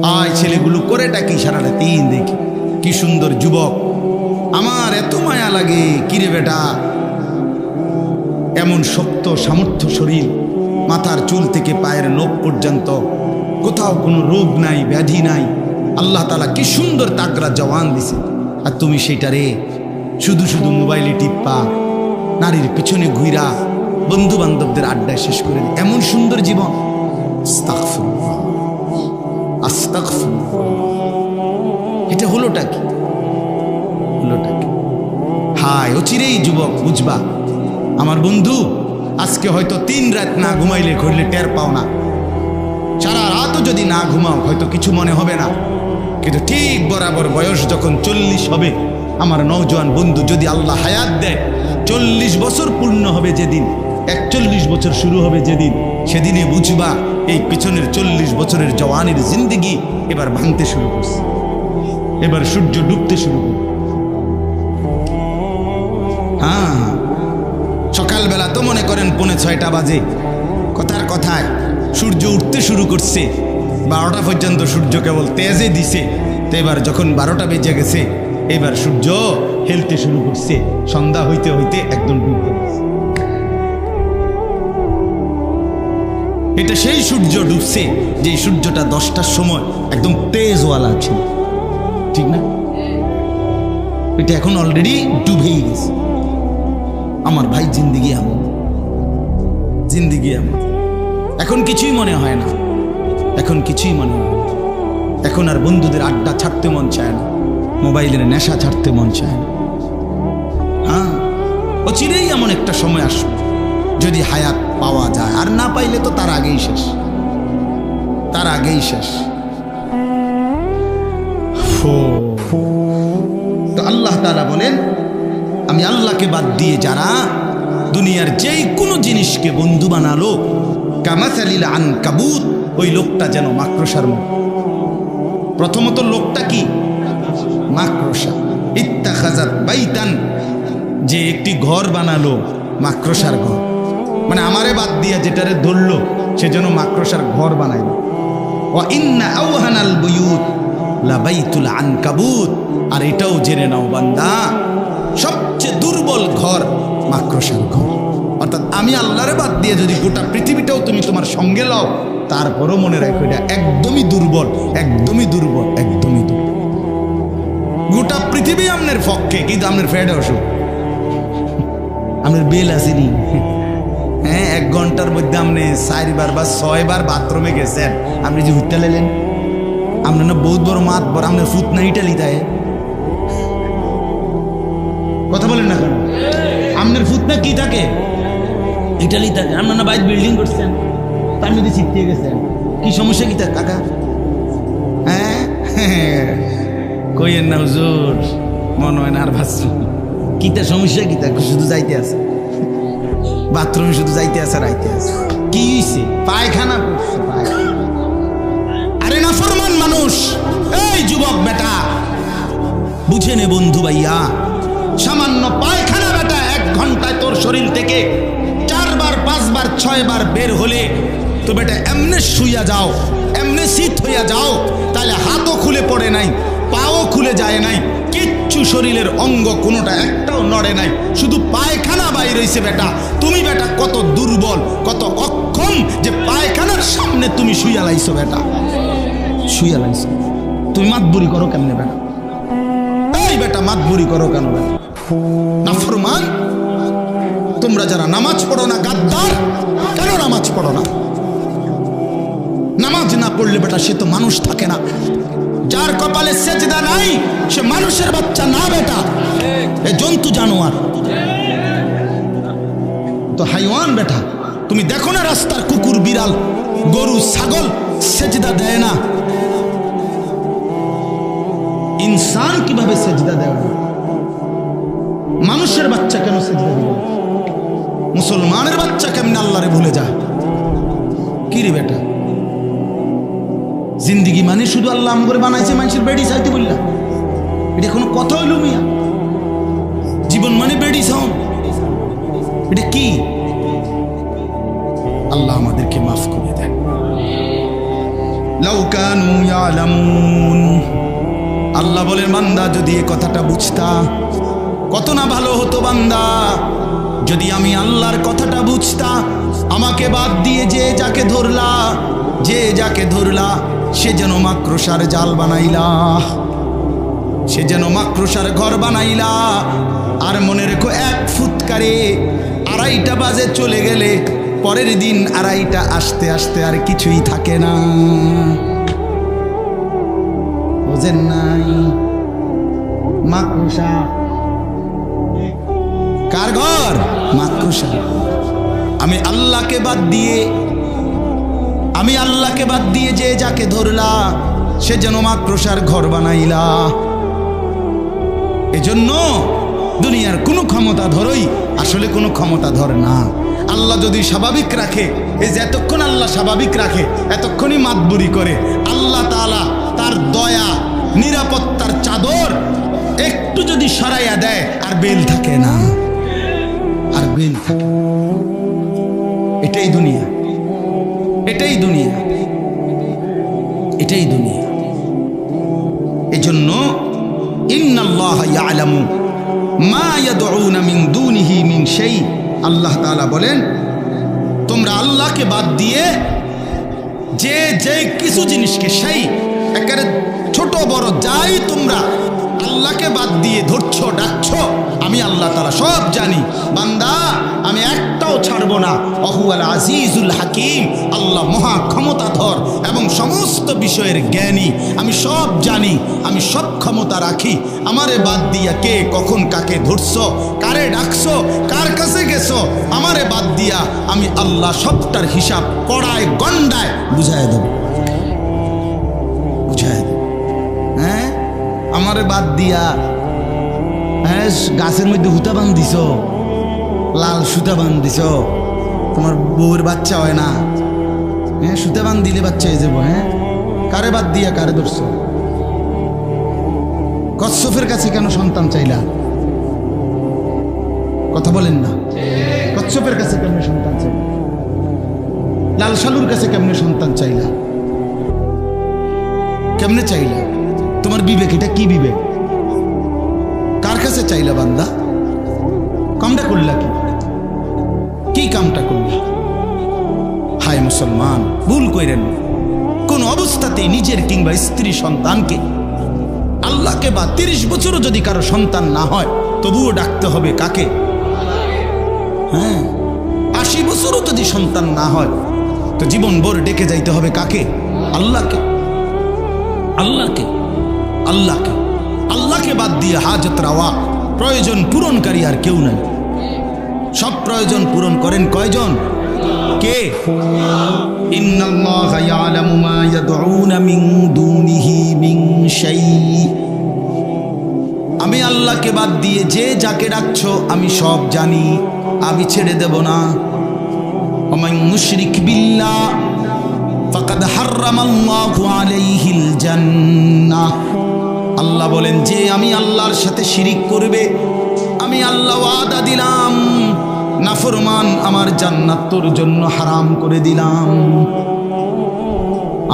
আয় ছেলেগুলো করেটা কি সারা রাতিন দেখি, কি সুন্দর যুবক, আমার এত মায়া লাগে। কিরে বেটা, এমন শক্ত সামর্থ্য শরীর, মাথার চুল থেকে পায়ের নখ পর্যন্ত কোথাও কোনো রোগ নাই, ব্যাধি নাই। আল্লাহ তাআলা কি সুন্দর তাগড়া জওয়ান দিছে, আর তুমি সেইটারে শুধু শুধু মোবাইলে টিপ্পা, নারীর পিছনে ঘুইরা, বন্ধু বান্ধবদের আড্ডায় শেষ করে দিই। এমন সুন্দর জীবন। আস্তাগফিরুল্লাহ, আস্তাগফিরুল্লাহ। এটা হলোটা কি? হলোটা কি? হায় অচিরেই যুবক বুঝবা। আমার বন্ধু, আজকে হয়তো 3 রাত না ঘুমাইলে ঘুরলে টের পাও না, সারা রাতও যদি না ঘুমাও হয়তো কিছু মনে হবে না, কিন্তু ঠিক বরাবর বয়স যখন 40 হবে, আমার নওজোয়ান বন্ধু, যদি আল্লাহ হায়াত দেয়, 40 বছর পূর্ণ হবে যেদিন, 41 বছর শুরু হবে যেদিন, সেদিনে বুঝবা এই পিছনের 40 বছরের জওয়ানের জিন্দেগি এবার ভাঙতে শুরু করছে, এবার সূর্য ডুবতে শুরু করবে। হ্যাঁ, সকালবেলা তো মনে করেন 5:45 বাজে, কথার কথায় সূর্য উঠতে শুরু করছে, 12টা পর্যন্ত সূর্য কেবল তেজে দিছে। তো এবার যখন 12টা বেজে গেছে, এবার সূর্য হেলতে শুরু করছে, সন্ধ্যা হইতে হইতে একদম ডুবতে গেছে। এটা সেই সূর্য ডুবছে যে সূর্যটা 10টার সময় একদম তেজওয়ালা ছিল, ঠিক না? এটা এখন অলরেডি ডুবেই গেছে। আমার ভাই, জিন্দিগি এমন, জিন্দিগি এমন। এখন কিছুই মনে হয় না, এখন কিছুই মনে হয় না। এখন আর বন্ধুদের আড্ডা ছাড়তে মন চায় না, মোবাইলের নেশা ছাড়তে মন চায় না। হ্যাঁ, অচিরেই এমন একটা সময় আসবে যদি হায়াত পাওয়া যায়, আর না পাইলে তো তার আগেই শেষ, তার আগেই শেষ। তো আল্লাহ তাআলা বলেন, আমি আল্লাহকে বাদ দিয়ে যারা দুনিয়ার যেই কোনো জিনিসকে বন্ধু বানালো, কামাসালিল আনকাবুত, ওই লোকটা যেন মাকড়সার মতো। প্রথমত লোকটা কি? মাকড়সা। ইত্তাখাযাত বাইতান, যে একটি ঘর বানালো, মাকড়সার ঘর। মানে আমারে বাদ দিয়া যেটারে ধরলো, সে যেন মাকড়সার ঘর বানাইল। ওয়া ইন্না আওহানাল বুয়ুত লাবাইতুল আনকাবুত, আর এটাও জেনে নাও বান্দা, সবচেয়ে দুর্বল ঘর মাকড়সার ঘর। অর্থাৎ আমি আল্লাহরে বাদ দিয়ে যদি গোটা পৃথিবীটাও তুমি তোমার সঙ্গে লাও, তারপরও মনে রাখো এটা একদমই দুর্বল, একদমই দুর্বল, একদমই দুর্বল। গোটা পৃথিবী আপনার পক্ষে, কিন্তু আপনার ফ্যাট অসুখ, আপনার বেল আসেনি। হ্যাঁ, 1 ঘন্টার মধ্যে আপনি 4 বার বা 6 বার বাথরুমে গেছেন, আপনি যে হুট্টা লেলেন, আপনার না বহুত বড় মাত বড়, আপনার ফুট না ইটালি তাই কথা বলেন না কেন? আপনার ফুট না কি থাকে? ইটালি থাকে। আপনার না বাইরে বিল্ডিং করছেন, তার মধ্যে ছিটতে গেছেন, কি সমস্যা কি থাকে কাকা? হ্যাঁ, কইয়েন না হুজুর, মনে হয় না আর ভাবছি কিতা সমস্যা, কিতা শুধু যাইতে আছে বাথরুমে, শুধু যাইতে আছে আর আইতে আছে। কি হইছে? পায়খানা করছে, পায়খানা। আরে নাফরমান মানুষ, এই যুবক বেটা, বুঝে নে বন্ধু ভাইয়া, সামান্য পায়খানা বেটা 1 ঘন্টায় তোর শরীর থেকে 4 বার 5 বার 6 বার বের হলে তো বেটা এমনে শুইয়া যাও, এমনে শীত হইয়া যাও, তাহলে হাতও খুলে পড়ে নাই, পাও খুলে যায় নাই, কিচ্ছু শরীরের অঙ্গ কোনোটা একটাও নড়ে নাই, শুধু পায়খানা বাইর হইছে। বেটা তুমি বেটা কত দুর্বল, কত অক্ষম যে পায়খানার সামনে তুমি শুইয়া লাইছো। বেটা শুইয়া লাইছো, তুমি মাতবুরি করো কেমনে বেটা? এই বেটা মাতবুরি করো কেন বেটা? নাফরমান, তোমরা যারা নামাজ পড়ো না, গাদ্দার, কেন নামাজ পড়ো না? নামাজ না পড়লে বেটা সে তো মানুষ থাকে না। যার কপালে সেজদা নাই সে মানুষের বাচ্চা না বেটা, এ জন্তু জানোয়ার, তো হাইওয়ান বেটা। তুমি দেখো না রাস্তার কুকুর, বিড়াল, গরু, ছাগল সেজদা দেয় না, ইনসান কিভাবে সেজদা দেয়? মানুষের বাচ্চা কেন সেজদা দিবে? মুসলমানের বাচ্চা কেমনে আল্লাহরে ভুলে যায়? কি রে বেটা, জিন্দিগি মানে শুধু আল্লাহ আম করে বানাইছে মানুষের বেড়ি চাইতে বললা? এটা কোনো কথা হইল মিয়া? জীবন মানে বেড়ি চাও, এটা কি? আল্লাহ আমাদেরকে মাফ করে দেন। লাউ কানু ইয়ালামুন। আল্লাহ বলেন বান্দা যদি এই কথাটা বুঝতা কত না ভালো হতো বান্দা। যদি আমি আল্লাহর কথাটা বুঝতা, আমাকে বাদ দিয়ে যে যাকে ধরলা সে যেন মাকড়সার জাল বানাইলা, সে যেন মাকড়সার ঘর বানাইলা। আর মনে রেখো, 1 ফুৎকারে 2:30 বাজে চলে গেলে পরের দিন 2:30 আসতে আসতে আর কিছুই থাকে না। বোঝেন নাই? মাকড়সা কার ঘর? মাকড়সা। আমি আল্লাহকে বাদ দিয়ে যে যাকে ধরলা সে যেন মাকড়সার ঘর বানাইলা। এজন্য দুনিয়ার কোনো ক্ষমতা ধরই আসলে কোনো ক্ষমতা ধর না। আল্লাহ যদি স্বাভাবিক রাখে, এই যে এতক্ষণ আল্লাহ স্বাভাবিক রাখে, এতক্ষণই মাতবুরি করে, আল্লাহ তাআলা তার দয়া নিরাপত্তার চাদর একটু যদি সরাইয়া দেয় আর বেল থাকে না, আর বেল থাকে। এটাই দুনিয়া, এটাই দুনিয়া, এটাই দুনিয়া। এজন্য ইন্নাল্লাহা ইয়ালামু মা ইয়াদউনা মিন দুনিহি মিন শাই। আল্লাহ তাআলা বলেন তোমরা আল্লাহকে বাদ দিয়ে যে কিছু জিনিসকে সেই একেবারে ছোট বড় যাই তোমরা আল্লাহকে বাদ দিয়ে ধরছো ডাকছো, আমি আল্লাহ তাআলা সব জানি বান্দা, আমি একটাও ছাড়বো না। ওহুয়াল আজিজুল হাকিম, আল্লাহ মহা ক্ষমতাধর এবং সমস্ত বিষয়ের জ্ঞানী। আমি সব জানি, আমি সব ক্ষমতা রাখি। আমারে বাদ দিয়া কে কখন কাকে ধরছো, কারে ডাকছো, কার কাছে গেছো, আমারে বাদ দিয়া আমি আল্লাহ সবটার হিসাব কড়ায় গন্ডায় বুঝায় দেব, বুঝায় দেব। হ্যাঁ, আমারে বাদ দিয়া হ্যাঁ গাছের মধ্যে হুতা বান্ধিছ, লাল সুতা বান্ধিছ, তোমার বউর বাচ্চা হয় না। হ্যাঁ, সুতা বান্ধিলে বাচ্চা হয়ে যাবো। হ্যাঁ, কারে বাদ দিয়া কারে ধরছ? কচ্ছপের কাছে কেন সন্তান চাইলা? কথা বলেন না। কচ্ছপের কাছে কেমনে সন্তান চাইলা? লাল শালুর কাছে কেমনে সন্তান চাইলা? কেমনে চাইলা? তোমার বিবেক এটা কি বিবেক? কার কাছে চাইলা বান্দা? কামটা করলা কি কামটা করলা? হায় মুসলমান, ভুল কইরেন না। কোন অবস্থাতেই নিজের কিংবা স্ত্রী সন্তানকে আল্লাহকে বা 30 বছরও যদি কারো সন্তান না হয় তবুও ডাকতে হবে কাকে? হ্যাঁ, 80 বছরও যদি সন্তান না হয় তো জীবন ভর ডেকে যাইতে হবে কাকে? আল্লাহকে, আল্লাহকে, আল্লাহকে। আল্লাহকে বাদ দিয়ে হাজত রাওয়া, প্রয়োজন পূরণকারী আর কেউ নাই। সব প্রয়োজন পূরণ করেন কয়জন? কে? ইন্নাল্লাহা ইয়ালামু মা ইয়াদউনা মিন দুনিহি মিন শাই। আমি আল্লাহকে বাদ দিয়ে যে যাকে ডাকছো আমি সব জানি, আমি ছেড়ে দেব না। ওমান মুশরিক বিল্লাহ ফাকাদ হাররামাল্লাহু আলাইহিল জান্নাহ। আল্লাহ বলেন যে আমি আল্লাহর সাথে শিরিক করবে, আমি আল্লাহ ওয়াদা দিলাম নাফরমান আমার জান্নাত তোর জন্য হারাম করে দিলাম,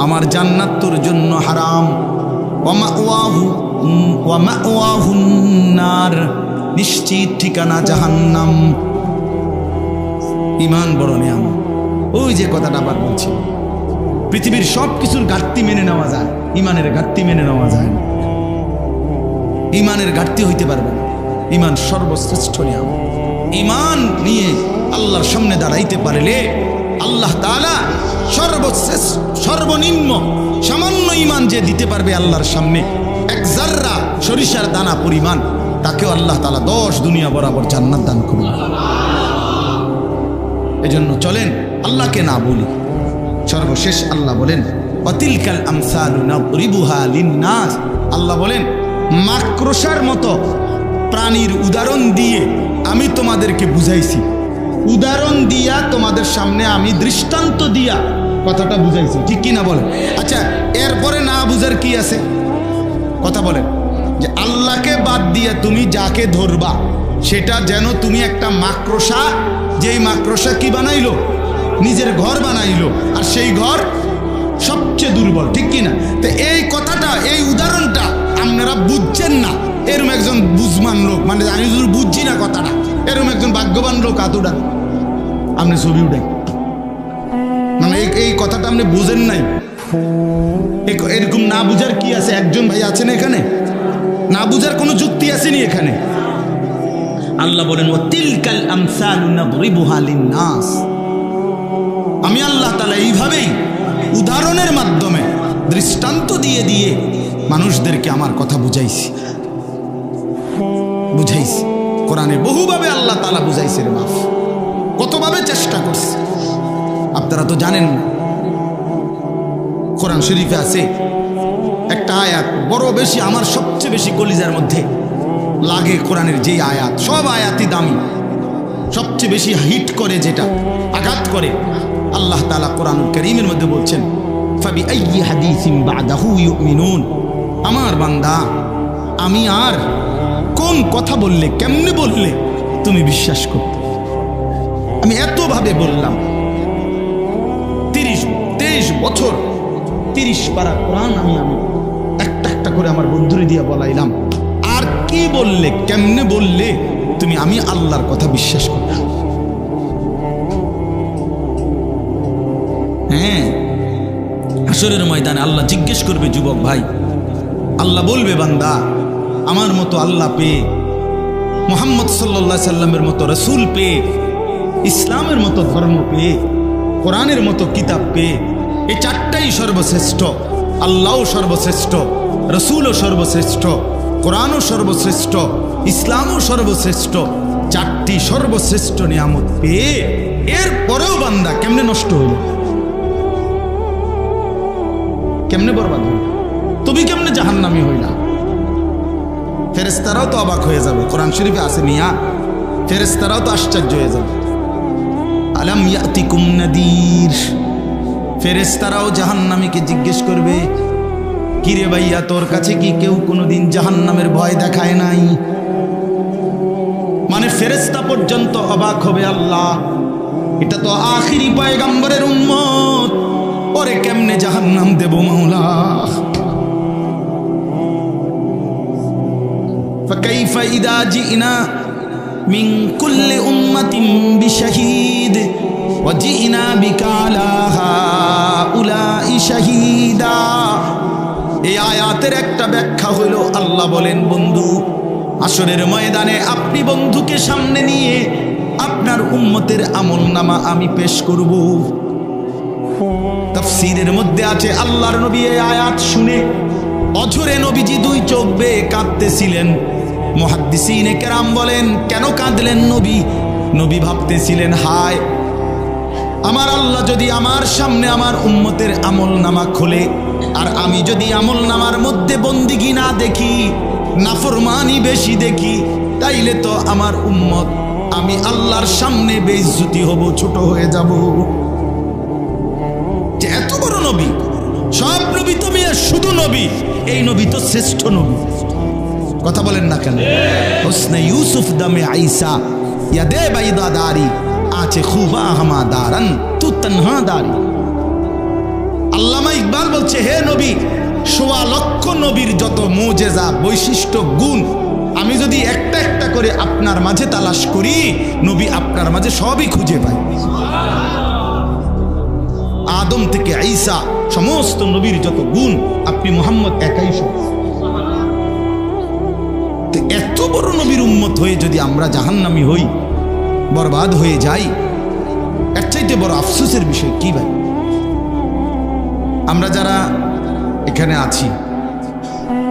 আমার জান্নাত তোর জন্য হারাম। ওয়া মাওয়াহুন নার, নিশ্চিত ঠিকানা জাহান্নাম। ঈমান বড় নিয়ামত। ওই যে কথাটা আবার বলছি, পৃথিবীর সব কিছুর ঘাটতি মেনে নেওয়া যায়, ঈমানের ঘাটতি মেনে নেওয়া যায় না। ঈমানের ঘাটতি হইতে পারবে না। ঈমান সর্বশ্রেষ্ঠ নিয়ামত। ঈমান নিয়ে আল্লাহর সামনে দাঁড়াইতে পারলে আল্লাহ তাআলা সর্বশ্রেষ্ঠ সর্বনিম্ন সামান্য ঈমান যে দিতে পারবে আল্লাহর সামনে, 1 জাররা সরিষার দানা পরিমাণ, তাকেও আল্লাহ তাআলা 10 দুনিয়া বরাবর জান্নাত দান করবে। এজন্য চলেন আল্লাহকে না বলি। সর্বশেষ আল্লাহ বলেন ওয়াতিলকাল আমসালু নাদরিবুহা লিন্নাস। আল্লাহ বলেন মাকড়সার মতো প্রাণীর উদাহরণ দিয়ে আমি তোমাদেরকে বুঝাইছি, উদাহরণ দিয়া তোমাদের সামনে আমি দৃষ্টান্ত দিয়া কথাটা বুঝাইছি, ঠিক কি না বলেন? আচ্ছা, এরপরে না বুঝার কি আছে? কথা বলেন যে আল্লাহকে বাদ দিয়ে তুমি যাকে ধরবা সেটা যেন তুমি একটা মাকড়সা, যেই মাকড়সা কি বানাইলো? নিজের ঘর বানাইলো, আর সেই ঘর সবচেয়ে দুর্বল, ঠিক কিনা? তো এই কথাটা, এই উদাহরণটা আপনারা বুঝছেন না। এরম একজন বুঝমান লোক, মানে আমি যদি বুঝছি না কথাটা, এরম একজন ভাগ্যবান লোক আতুডান আপনি ছবি উঠেন, মানে এই কথাটা আপনি বুঝেন নাই। এরকম না বুঝার কি আছে? একজন ভাই আছেন এখানে? না বুঝার কোনো যুক্তি আসেনি এখানে। আল্লাহ বলেন ও তিলকাল আমসালু নাদরিবুহা লিন-নাস। আমি আল্লাহ তাআলা এইভাবেই উদাহরণের মাধ্যমে, দৃষ্টান্ত দিয়ে দিয়ে মানুষদেরকে আমার কথা বুঝাইছি। কোরআনে বহুভাবে আল্লাহ তাআলা বুঝাইছে রে বাপ, কতভাবে চেষ্টা করছে আপনারা তো জানেন না। কোরআন শরীফে আছে একটা আয়াত, বড় বেশি, আমার সবচেয়ে বেশি কলিজার মধ্যে লাগে কোরআনের যে আয়াত, সব আয়াতই দামি, সবচেয়ে বেশি হিট করে, যেটা আঘাত করে, আল্লাহ তাআলা কোরআনুল কারীমের মধ্যে বলছেন ফাবিআইয়ি হাদিসিন বা'দাহু ইউমিনুন। আমার বান্দা, আমি আর কোন কথা বললে, কেমনে বললে তুমি বিশ্বাস করতে? আমি এতভাবে বললাম, 23 বছর 30 পারা কোরআন আমি একটা একটা করে আমার বন্ধুরে দিয়ে বলাইলাম, আর কি বললে, কেমনে বললে তুমি আমি আল্লাহর কথা বিশ্বাস করবে? হ্যাঁ, হাসরের ময়দানে আল্লাহ জিজ্ঞেস করবে, যুবক ভাই, আল্লাহ বলবে বান্দা, আমার মতো আল্লাহ পেয়ে, মুহাম্মদ সাল্লাল্লাহু আলাইহি সাল্লামের মতো রাসূল পেয়ে, ইসলামের মতো ধর্ম পেয়ে, কোরআনের মতো কিতাব পেয়ে, এই চারটাই সর্বশ্রেষ্ঠ, আল্লাহও সর্বশ্রেষ্ঠ, রাসূলও সর্বশ্রেষ্ঠ, কোরআনও সর্বশ্রেষ্ঠ, ইসলামও সর্বশ্রেষ্ঠ, চারটি সর্বশ্রেষ্ঠ নিয়ামত পেয়ে এরপরেও বান্দা কেমনে নষ্ট হইল, কেমনে বরবাদ হইল, তুমি কেমনে জাহান্নামী হইলা? ফেরেশতারাও তো অবাক হয়ে যাবে। কোরআন শরীফে আছে মিয়া, ফেরেশতারাও তো আশ্চর্য হয়ে যাবে। আলাম ইয়াতিকুম নাদির, ফেরেশতারাও জাহান্নামীকে জিজ্ঞেস করবে, কিরে ভাইয়া, তোর কাছে কি কেউ কোনোদিন জাহান্নামের ভয় দেখায় নাই? মানে ফেরেশতা পর্যন্ত অবাক হবে, আল্লাহ এটা তো আখিরি পয়গম্বরের উম্মত, ওরে কেমনে জাহান্নাম দেব মাওলা? ফাকাইফা ইদা জিনা মিন কুল্লি উম্মাতিন বিশাহীদ ওয়া জিনা বিকা আলা হাউলাই শাহীদা। এই আয়াতের একটা ব্যাখ্যা হইল, আল্লাহ বলেন, বন্ধু, হাসরের ময়দানে আপনি বন্ধুকে সামনে নিয়ে আপনার উম্মতের আমলনামা আমি পেশ করব। তাফসীরের মধ্যে আছে, আল্লাহর নবী এই আয়াত শুনে অঝরে নবীজি দুই চোখ বেয়ে কাঁদতেছিলেন। মুহাদ্দিসিনে কেরাম বলেন, কেন কাঁদলেন নবী? নবী ভাবতেছিলেন, হায়, আমার আল্লাহ যদি আমার সামনে আমার উম্মতের আমলনামা খোলে, আর আমি যদি আমলনামার মধ্যে বন্দিগি না দেখি, নাফরমানি বেশি দেখি, তাইলে তো আমার উম্মত, আমি আল্লাহর সামনে বেইজ্জতি হব, ছোট হয়ে যাব। যে এত বড় নবী, সব নবী তো মেয়ে, শুধু নবী, এই নবী তো শ্রেষ্ঠ নবী। কথা বলেন না কেন? হুসনে ইউসুফ দামে আইসা ইয়াদে বাইদা দারি আছে খুবা হামা দারান তু তনহা দারি। আল্লামা ইকবাল বলছে, হে নবী, ১৬ লক্ষ নবীর যত মুজেজা, বৈশিষ্ট্য, গুণ, আমি যদি একটা একটা করে আপনার মাঝে তালাশ করি, নবী আপনার মাঝে সবই খুঁজে পাই। আদম থেকে ঈসা সমস্ত নবীর যত গুণ, আপনি মুহাম্মদ একাই সব। এত বড় নবীর উম্মত হয়ে যদি আমরা জাহান্নামী হই, বরবাদ হয়ে যাই, এর চাইতে বড় আফসোসের বিষয় কি ভাই? আমরা যারা এখানে আছি,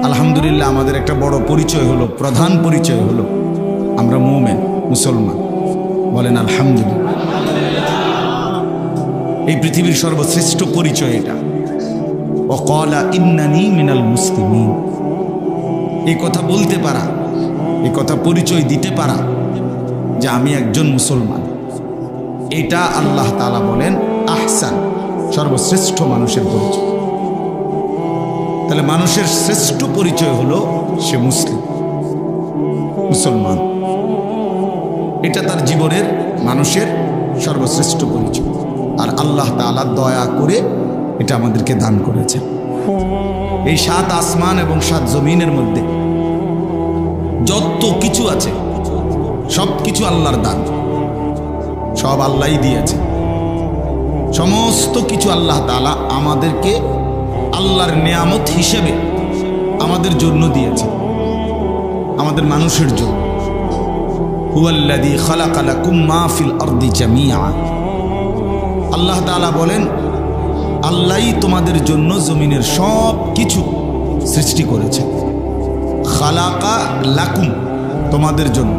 আলহামদুলিল্লাহ, আমাদের একটা বড় পরিচয় হলো, প্রধান পরিচয় হলো, আমরা মুমিন, মুসলমান। বলেন আলহামদুলিল্লাহ। এই পৃথিবীর সর্বশ্রেষ্ঠ পরিচয় এটা। ওয়াকালা ইন্নানি মিনাল মুসলিমিন, এই কথা বলতে পারা, এই কথা পরিচয় দিতে পারা যে আমি একজন মুসলমান, এটা আল্লাহ তাআলা বলেন আহসান, সর্বশ্রেষ্ঠ মানুষের পরিচয়। তাহলে মানুষের শ্রেষ্ঠ পরিচয় হলো সে মুসলিম, মুসলমান। এটা তার জীবনের, মানুষের সর্বশ্রেষ্ঠ পরিচয়। আর আল্লাহ তাআলা দয়া করে এটা আমাদেরকে দান করেছেন। এই 7 আসমান এবং 7 জমিনের মধ্যে যত কিছু আছে সব কিছু আল্লাহর দান, সব আল্লাহই দিয়েছে। সমস্ত কিছু আল্লাহ তাআলা আমাদেরকে আল্লাহর নিয়ামত হিসেবে আমাদের জন্য দিয়েছে, আমাদের মানুষের জন্য। হুয়াল্লাযী খালাকা লাকুম মা ফিল আরদি জামিআ। আল্লাহ তাআলা বলেন, আল্লাহই তোমাদের জন্য জমিনের সব কিছু সৃষ্টি করেছে। খালাকা লাকুম, তোমাদের জন্য।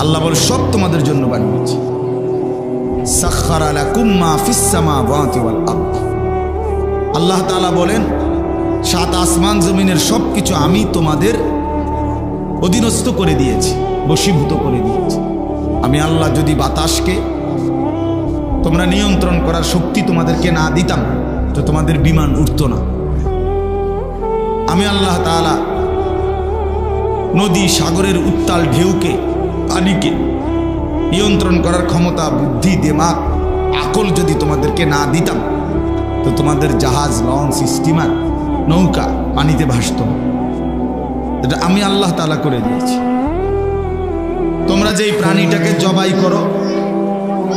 আল্লাহ বলে সব তোমাদের জন্য বানিয়েছি। সাখখারা লাকুম মা ফিস সামাওয়াতি ওয়াল আরদ। আল্লাহ তাআলা বলেন 7 আসমান জমিনের সব কিছু আমি তোমাদের অধীনস্থ করে দিয়েছি, বশীভূত করে দিয়েছি। আমি আল্লাহ যদি বাতাসকে তোমরা নিয়ন্ত্রণ করার শক্তি তোমাদেরকে না দিতাম তো তোমাদের বিমান উঠতো না। আমি আল্লাহ তাআলা নদী সাগরের উত্তাল ঢেউকে, পানিকে নিয়ন্ত্রণ করার ক্ষমতা, বুদ্ধি, দিমাগ, আকল যদি তোমাদেরকে না দিতাম তো তোমাদের জাহাজ, লঞ্চ, স্টিমার, নৌকা পানিতে ভাসত না। এটা আমি আল্লাহ তাআলা করে দিয়েছি। তোমরা যেই প্রাণীটাকে জবাই করো,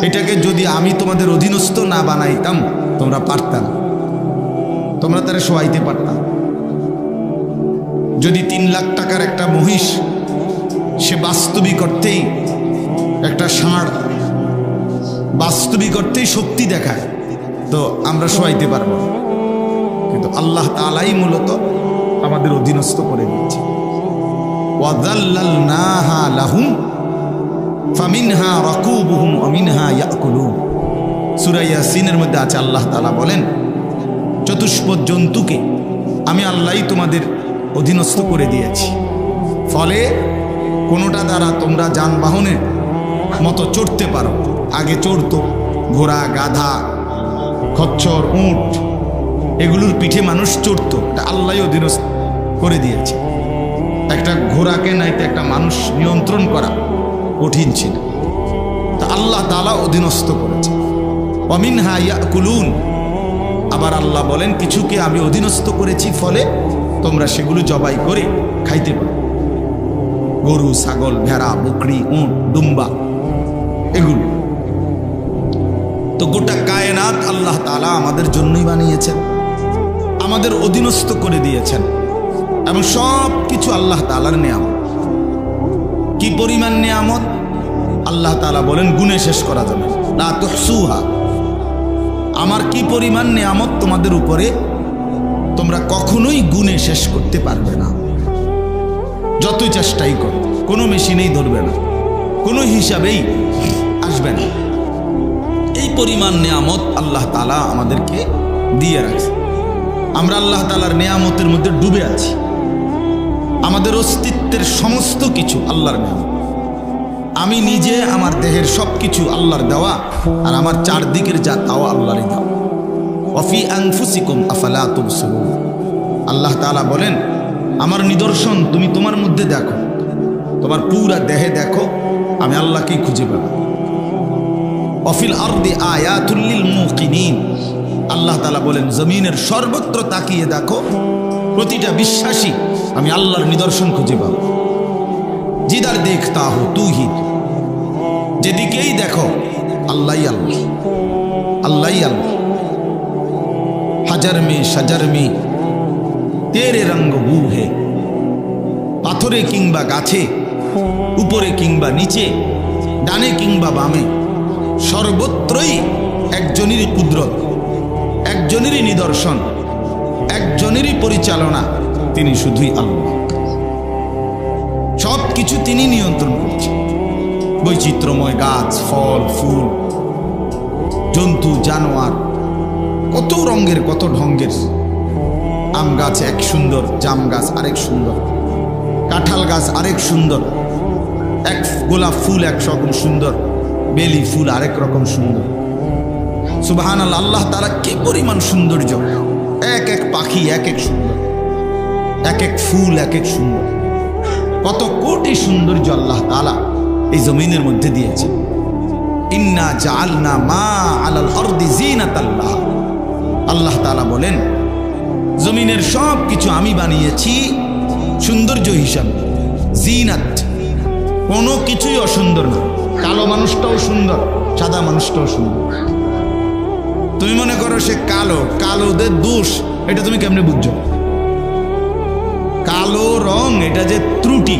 এটাকে যদি আমি তোমাদের অধীনস্থ না বানাইতাম তোমরা পারতাম, তোমরা তারা শোয়াইতে পারতাম। যদি 3 লাখ টাকার একটা মহিষ সে বাস্তবিক অর্থেই, একটা ষাঁড় বাস্তবিক অর্থেই শক্তি দেখায় তো আমরা শোয়াইতে পারবো না। কিন্তু আল্লাহ তাআলাই মূলত আমাদের অধীনস্থ করে দিয়েছে। ওয়াযাল্লালনাহা লাহুম ফামিনহা রাকুবুহুম ওয়া মিনহা ইয়াকুলুন। সূরা ইয়াসিনের মধ্যে আছে, আল্লাহ তাআলা বলেন চতুষ্পদ জন্তুকে আমি আল্লাহই তোমাদের অধীনস্থ করে দিয়েছি। ফলে কোনোটা দ্বারা তোমরা যানবাহনের মতো চড়তে পারো। আগে চড়তো ঘোড়া, গাধা, খচ্চর, উট, এগুলোর পিঠে মানুষ চড়তো, এটা আল্লাহই অধীনস্থ করে দিয়েছে। একটা ঘোড়াকে নাইতে একটা মানুষ নিয়ন্ত্রণ করা কঠিন ছিল, তা আল্লাহ তাআলা অধীনস্থ করেছে। ওয়া মিনহা ইয়াকুলুন। আবার আল্লাহ বলেন কিছুকে আমি অধীনস্থ করেছি, ফলে তোমরা সেগুলো জবাই করে খাইতে পারো। গরু, ছাগল, ভেড়া, বকরি, উট, দুম্বা, এগুলো তো গোটা কায়নাত আল্লাহ তাআলা আমাদের জন্যই বানিয়েছেন, আমাদের অধীনস্থ করে দিয়েছেন। এবং সব কিছু আল্লাহ তাআলার নিয়ামত। কি পরিমাণ নিয়ামত আল্লাহ তাআলা বলেন গুণে শেষ করা যাবে না, লা তুহসুহা। আমার কি পরিমাণ নিয়ামত তোমাদের উপরে তোমরা কখনোই গুণে শেষ করতে পারবে না। যতই চেষ্টাই করো কোনো মেশিনেই ধরবে না, কোনো হিসাবেই আসবে না। এই পরিমাণ নিয়ামত আল্লাহ তাআলা আমাদেরকে দিয়ে রাখছে। আমরা আল্লাহ তাআলার নিয়ামতের মধ্যে ডুবে আছি। আমাদের অস্তিত্বের সমস্ত কিছু আল্লাহর নিয়ামত। আমি নিজে, আমার দেহের সব কিছু আল্লাহর দেওয়া, আর আমার চারদিকের যা তাও আল্লাহরই দেওয়া। ওয়াফি আনফুসিকুম আফালা তুবসিরুন। আল্লাহ তাআলা বলেন আমার নিদর্শন তুমি তোমার মধ্যে দেখো, তোমার পুরা দেহে দেখো, আমি আল্লাহকেই খুঁজে পাবো। ওয়াফিল আরদি আয়াতুল লিল মুকিনিন। আল্লাহ তাআলা বলেন জমিনের সর্বত্র তাকিয়ে দেখো, প্রতিটা বিশ্বাসী আমি আল্লাহর নিদর্শন খুঁজে পাবো। জিদার দেখতা হো তু হি, যেদিকেই দেখো আল্লাহই আল্লাহ, আল্লাহই আল্লাহ। হাজার মে সাজার মে তেরে রঙ্গ বু হে। পাথরে কিংবা গাছে, উপরে কিংবা নিচে, ডানে কিংবা বামে, সর্বত্রই একজনেরই কুদরত, একজনেরই নিদর্শন, একজনেরই পরিচালনা, তিনি শুধুই আল্লাহ। সব কিছু তিনি নিয়ন্ত্রণ করছেন। বৈচিত্র্যময় গাছ, ফল, ফুল, জন্তু, জানোয়ার, কত রঙের কত ঢঙ্গের। আম গাছ এক সুন্দর, জাম গাছ আরেক সুন্দর, কাঁঠাল গাছ আরেক সুন্দর, এক গোলাপ ফুল এক রকম সুন্দর, বেলি ফুল আরেক রকম সুন্দর। সুবহানাল্লাহ, আল্লাহ তাআলা কি পরিমাণ সৌন্দর্য। এক এক পাখি এক এক সুন্দর, এক এক ফুল এক এক সুন্দর। কত কোটি সৌন্দর্য আল্লাহ তাআলা এই জমিনের মধ্যে দিয়েছে। ইন্না জাআলনা মা আলাল আরদি জিনাতাল্লাহ। আল্লাহ তাআলা বলেন জমিনের সব কিছু আমি বানিয়েছি সৌন্দর্য হিসাবে, জিনাত। কোনো কিছুই অসুন্দর না। কালো মানুষটাও সুন্দর, সাদা মানুষটাও সুন্দর। তুমি মনে করো সে কালো, কালোদের দোষ এটা তুমি কেমনে বুঝছো? কালো রং এটা যে ত্রুটি,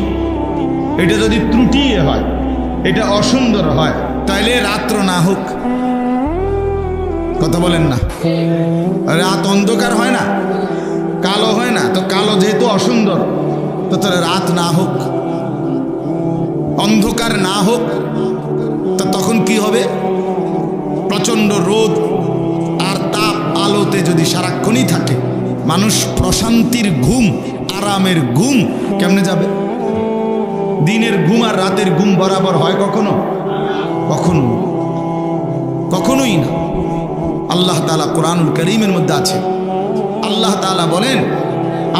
এটা যদি ত্রুটি হয়, এটা অসুন্দর হয়, তাইলে রাত্র না হোক। কথা বলেন না? রাত অন্ধকার হয় না, কালো হয় না, তো কালো যেহেতু অসুন্দর, তো তাহলে রাত না হোক, অন্ধকার না হোক, তা তখন কি হবে? প্রচন্ড রোদ আর তাপ আলোতে যদি সারাক্ষণই থাকে, মানুষ প্রশান্তির ঘুম, আরামের ঘুম কেমনে যাবে? দিনের ঘুম আর রাতের ঘুম বরাবর হয় কখনো? কখনো কখনোই না। আল্লাহ তাআলা কোরআনুল কারীমের মধ্যে আছে, আল্লাহ তাআলা বলেন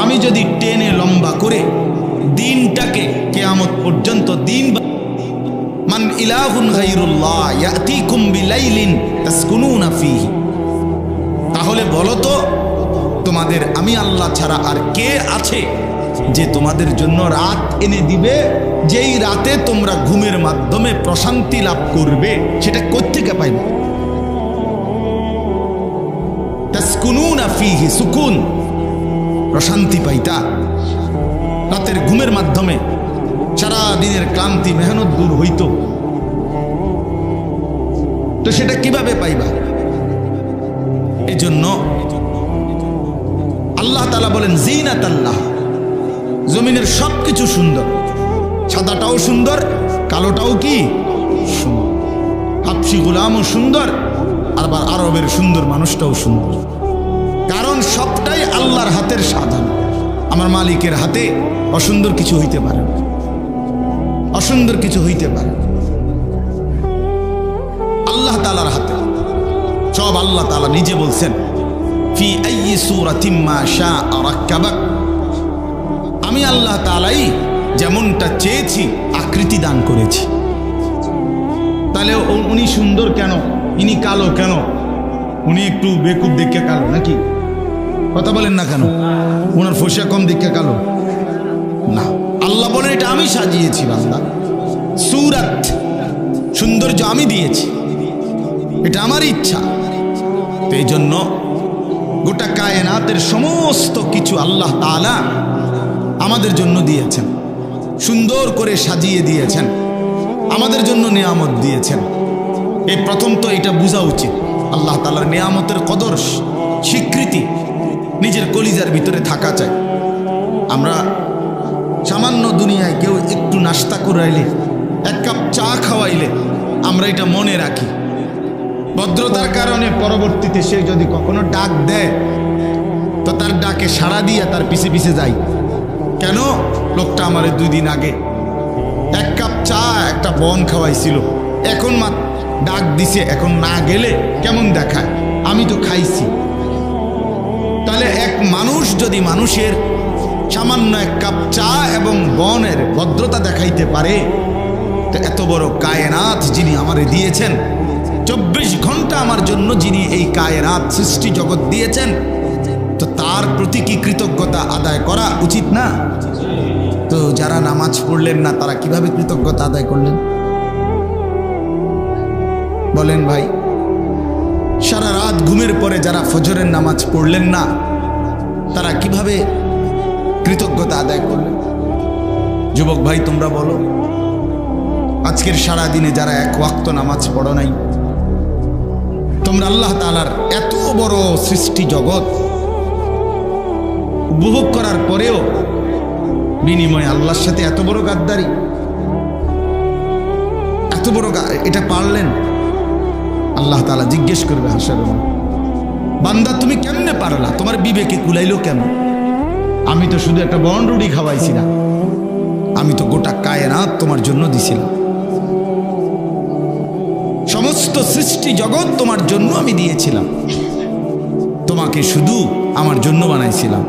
আমি যদি টেনে লম্বা করে দিনটাকে কিয়ামত পর্যন্ত দিন, মান ইলাহুন গায়রুল্লাহ ইয়াতিকুম বিলাইলিন তাসকুনুনা ফীহি, তাহলে বলো তো তোমাদের আমি আল্লাহ ছাড়া আর কে আছে যে তোমাদের জন্য রাত এনে দিবে, যেই রাতে তোমরা ঘুমের মাধ্যমে প্রশান্তি লাভ করবে? সেটা কোত্থেকে পাইবে? তাসকুনুনা ফীহি, সুকুন, প্রশান্তি পাইতা রাতের ঘুমের মাধ্যমে। সারা দিনের ক্লান্তি মেহনত দূর হইতো, তো সেটা কিভাবে পাইবা? এজন্য আল্লাহ তাআলা বলেন জিনাত আল্লাহ, জমিনের সব কিছু সুন্দর, সাদাটাও সুন্দর, কালোটাও কি সুন্দর, হাবশি গোলামও সুন্দর, আবার আরবের সুন্দর মানুষটাও সুন্দর। কারণ সবটাই আল্লাহর হাতের সাজানো। আমার মালিকের হাতে অসুন্দর কিছু হইতে পারে না, অসুন্দর কিছু হইতে পারে আল্লাহ তাআলার হাতে সব। আল্লাহ তাআলা নিজে বলছেন ফি আইয়ি সূরাতিন মা শাআ রাক্কাবাক, আমি আল্লাহ তাআলাই যেমনটা চেয়েছি আকৃতি দান করেছি। তাহলে উনি সুন্দর কেন, ইনি কালো কেন? উনি একটু বেকুব দেখে কালো নাকি? কথা বলেন না কেন? ওনার ফসা কম দেখে কালো না। আল্লাহ বলেন এটা আমি সাজিয়েছি বান্দা, সূরাত, সৌন্দর্য আমি দিয়েছি, এটা আমার ইচ্ছা। তো এই জন্য গোটা কায়নাতের সমস্ত কিছু আল্লাহ তাআলা আমাদের জন্য দিয়েছেন, সুন্দর করে সাজিয়ে দিয়েছেন, আমাদের জন্য নিয়ামত দিয়েছেন। এই প্রথম তো এটা বোঝা উচিত, আল্লাহ তাআলার নিয়ামতের কদর, স্বীকৃতি নিজের কলিজার ভিতরে থাকা চাই। আমরা সামান্য দুনিয়ায় কেউ একটু নাস্তা করাইলে, এক কাপ চা খাওয়াইলে আমরা এটা মনে রাখি, ভদ্রতার কারণে পরবর্তীতে সে যদি কখনো ডাক দেয় তো তার ডাকে সাড়া দিয়ে তার পিছে পিছে যাই। কেন? লোকটা আমার 2 দিন আগে এক কাপ চা একটা বন খাওয়াইছিল, এখন ডাক দিছে, এখন না গেলে কেমন দেখায়? আমি তো খাইছি। তাহলে এক মানুষ যদি মানুষের সামান্য এক কাপ চা এবং বনের ভদ্রতা দেখাইতে পারে, তো এত বড় কায়নাত যিনি আমারে দিয়েছেন, 24 ঘন্টা আমার জন্য যিনি এই কায়নাত সৃষ্টি জগৎ দিয়েছেন, তো তার প্রতি কি কৃতজ্ঞতা আদায় করা উচিত না? তো যারা নামাজ পড়লেন না তারা কিভাবে কৃতজ্ঞতা আদায় করলেন বলেন ভাই? সারা রাত ঘুমের পরে যারা ফজরের নামাজ পড়লেন না তারা কিভাবে কৃতজ্ঞতা আদায় করলেন? যুবক ভাই তোমরা বলো, আজকের সারা দিনে যারা 1 ওয়াক্ত নামাজ পড়ো নাই, তোমরা আল্লাহ তাআলার এত বড় সৃষ্টি জগৎ উপভোগ করার পরেও বিনিময়ে আল্লাহর সাথে এত বড় গাদ্দারি, এত বড় এটা পারলেন? আল্লাহ তাআলা জিজ্ঞেস করবে হাসরের মাঠে, বান্দা তুমি কেমনে পারলা? তোমার বিবেকে কুলাইলো কেন? আমি তো শুধু একটা বন রুটি খাওয়াইছি না, আমি তো গোটা কায়নাত তোমার জন্য দিছিলাম, সমস্ত সৃষ্টি জগৎ তোমার জন্য আমি দিয়েছিলাম, তোমাকে শুধু আমার জন্য বানাইছিলাম।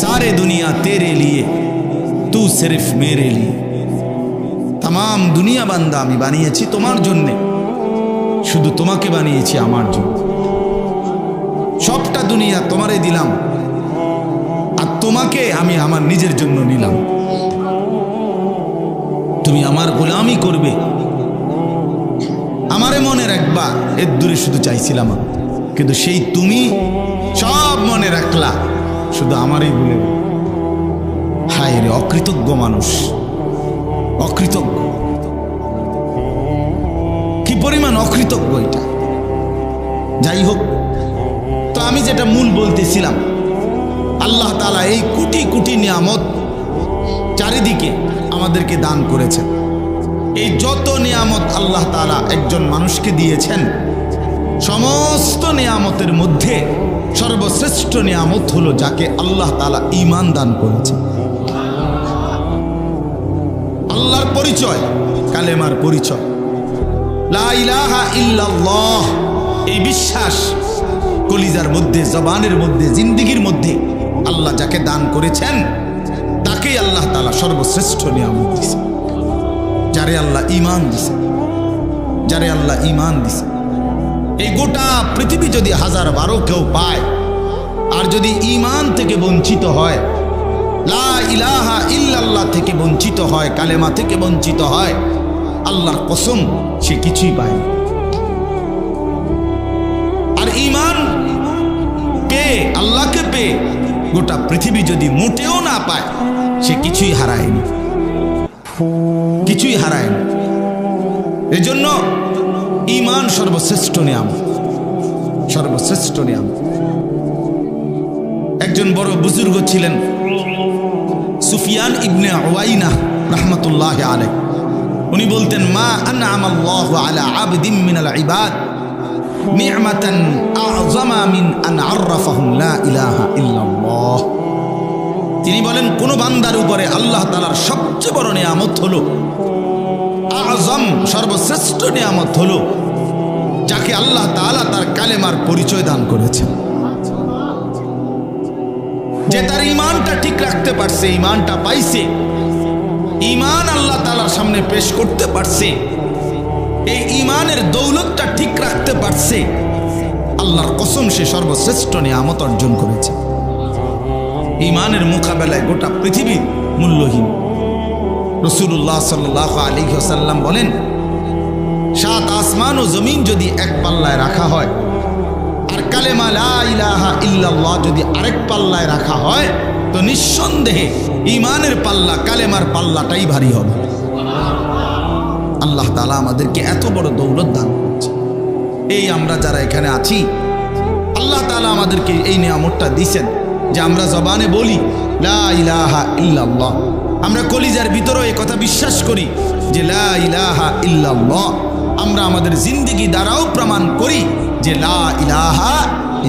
सारे दुनिया तेरे लिए तू सिर्फ मेरे लिए, तमाम दुनिया बांदा আমি বানিয়েছি তোমার জন্য, শুধু তোমাকে বানিয়েছি আমার জন্য। সবটা দুনিয়া তোমারে দিলাম, আর তোমাকে আমি আমার নিজের জন্য নিলাম। তুমি আমার গোলামি করবে, আমারে মনে রাখবা, এর দূরে শুধু চাইছিলাম। কিন্তু সেই তুমি সব মনে রাখলা, শুধু আমারই ভুলে। হায় রে অকৃতজ্ঞ মানুষ, অকৃতজ্ঞ, কি পরিমাণ অকৃতজ্ঞ এটা। যাই হোক, তো আমি যেটা মূল বলতেছিলাম, আল্লাহ তাআলা এই কোটি কোটি নিয়ামত চারিদিকে আমাদেরকে দান করেছেন। এই যত নিয়ামত আল্লাহ তাআলা একজন মানুষকে দিয়েছেন, সমস্ত নিয়ামতের মধ্যে সর্বশ্রেষ্ঠ নিয়ামত হলো যাকে আল্লাহ তাআলা ঈমান দান করেছে। আল্লাহর পরিচয়, কালেমার পরিচয়, লা ইলাহা ইল্লাল্লাহ, এই বিশ্বাস কলিজার মধ্যে, জবানের মধ্যে, জিন্দেগির মধ্যে আল্লাহ যাকে দান করেছেন, তাকেই আল্লাহ তাআলা সর্বশ্রেষ্ঠ নিয়ামত দিয়েছে। যারে আল্লাহ ঈমান দিয়েছে, যারে আল্লাহ ঈমান দিয়েছে। এই গোটা পৃথিবী যদি 1012 কেউ পায়, আর যদি ঈমান থেকে বঞ্চিত হয়, লা ইলাহা ইল্লাল্লাহ থেকে বঞ্চিত হয়, কালেমা থেকে বঞ্চিত হয়, আল্লাহর কসম সে কিছুই পায় না। আর ঈমান পেয়ে, আল্লাহকে পেয়ে গোটা পৃথিবী যদি মোটেও না পায়, সে কিছুই হারায়নি, কিছুই হারায়নি। এজন্য ঈমান সর্বশ্রেষ্ঠ নিয়ামত, সর্বশ্রেষ্ঠ নিয়ামত। একজন বড় বুজুর্গ ছিলেন সুফিয়ান ইবনে উয়াইনা রাহমাতুল্লাহি আলাইহি। উনি বলতেন, মা আনআমাল্লাহু আলা আবদিন মিনাল ইবাদ নি'মাতান আ'যামা মিন আন আররাফাহুম লা ইলাহা ইল্লাল্লাহ। তিনি বলেন, কোন বান্দার উপরে আল্লাহ তাআলার সবচেয়ে বড় নিয়ামত হলো, আযম, সর্বশ্রেষ্ঠ নিয়ামত হলো যাকে আল্লাহ তাআলা তার কালেমার পরিচয় দান করেছেন। যে তার ঈমানটা ঠিক রাখতে পারছে, ঈমানটা পাইছে, ঈমান আল্লাহ তাআলার সামনে পেশ করতে পারছে, এই ঈমানের দৌলতটা ঠিক রাখতে পারছে, আল্লাহর কসম সে সর্বশ্রেষ্ঠ নিয়ামত অর্জন করেছে। ঈমানের মোকাবেলায় গোটা পৃথিবী মূল্যহীন। রাসূলুল্লাহ সাল্লাল্লাহু আলাইহি ওয়াসাল্লাম বলেন, 7 আসমান ও জমিন যদি এক পাল্লায় রাখা হয়, আর কালেমা লা ইলাহা ইল্লাল্লাহ যদি আরেক পাল্লায় রাখা হয়, তো নিঃসন্দেহে ঈমানের পাল্লা, কালেমার পাল্লাটাই ভারী হবে। আল্লাহ তাআলা আমাদেরকে এত বড় দৌলত দান করেছে। এই আমরা যারা এখানে আছি, আল্লাহ তাআলা আমাদেরকে এই নিয়ামতটা দিয়েছেন যে আমরা জবানে বলি লা ইলাহা ইল্লাল্লাহ। আমরা কলিজার ভিতরেও এই কথা বিশ্বাস করি যে লা ইলাহা ইল্লাল্লাহ। আমরা আমাদের জিন্দেগি দ্বারাও প্রমাণ করি যে লা ইলাহা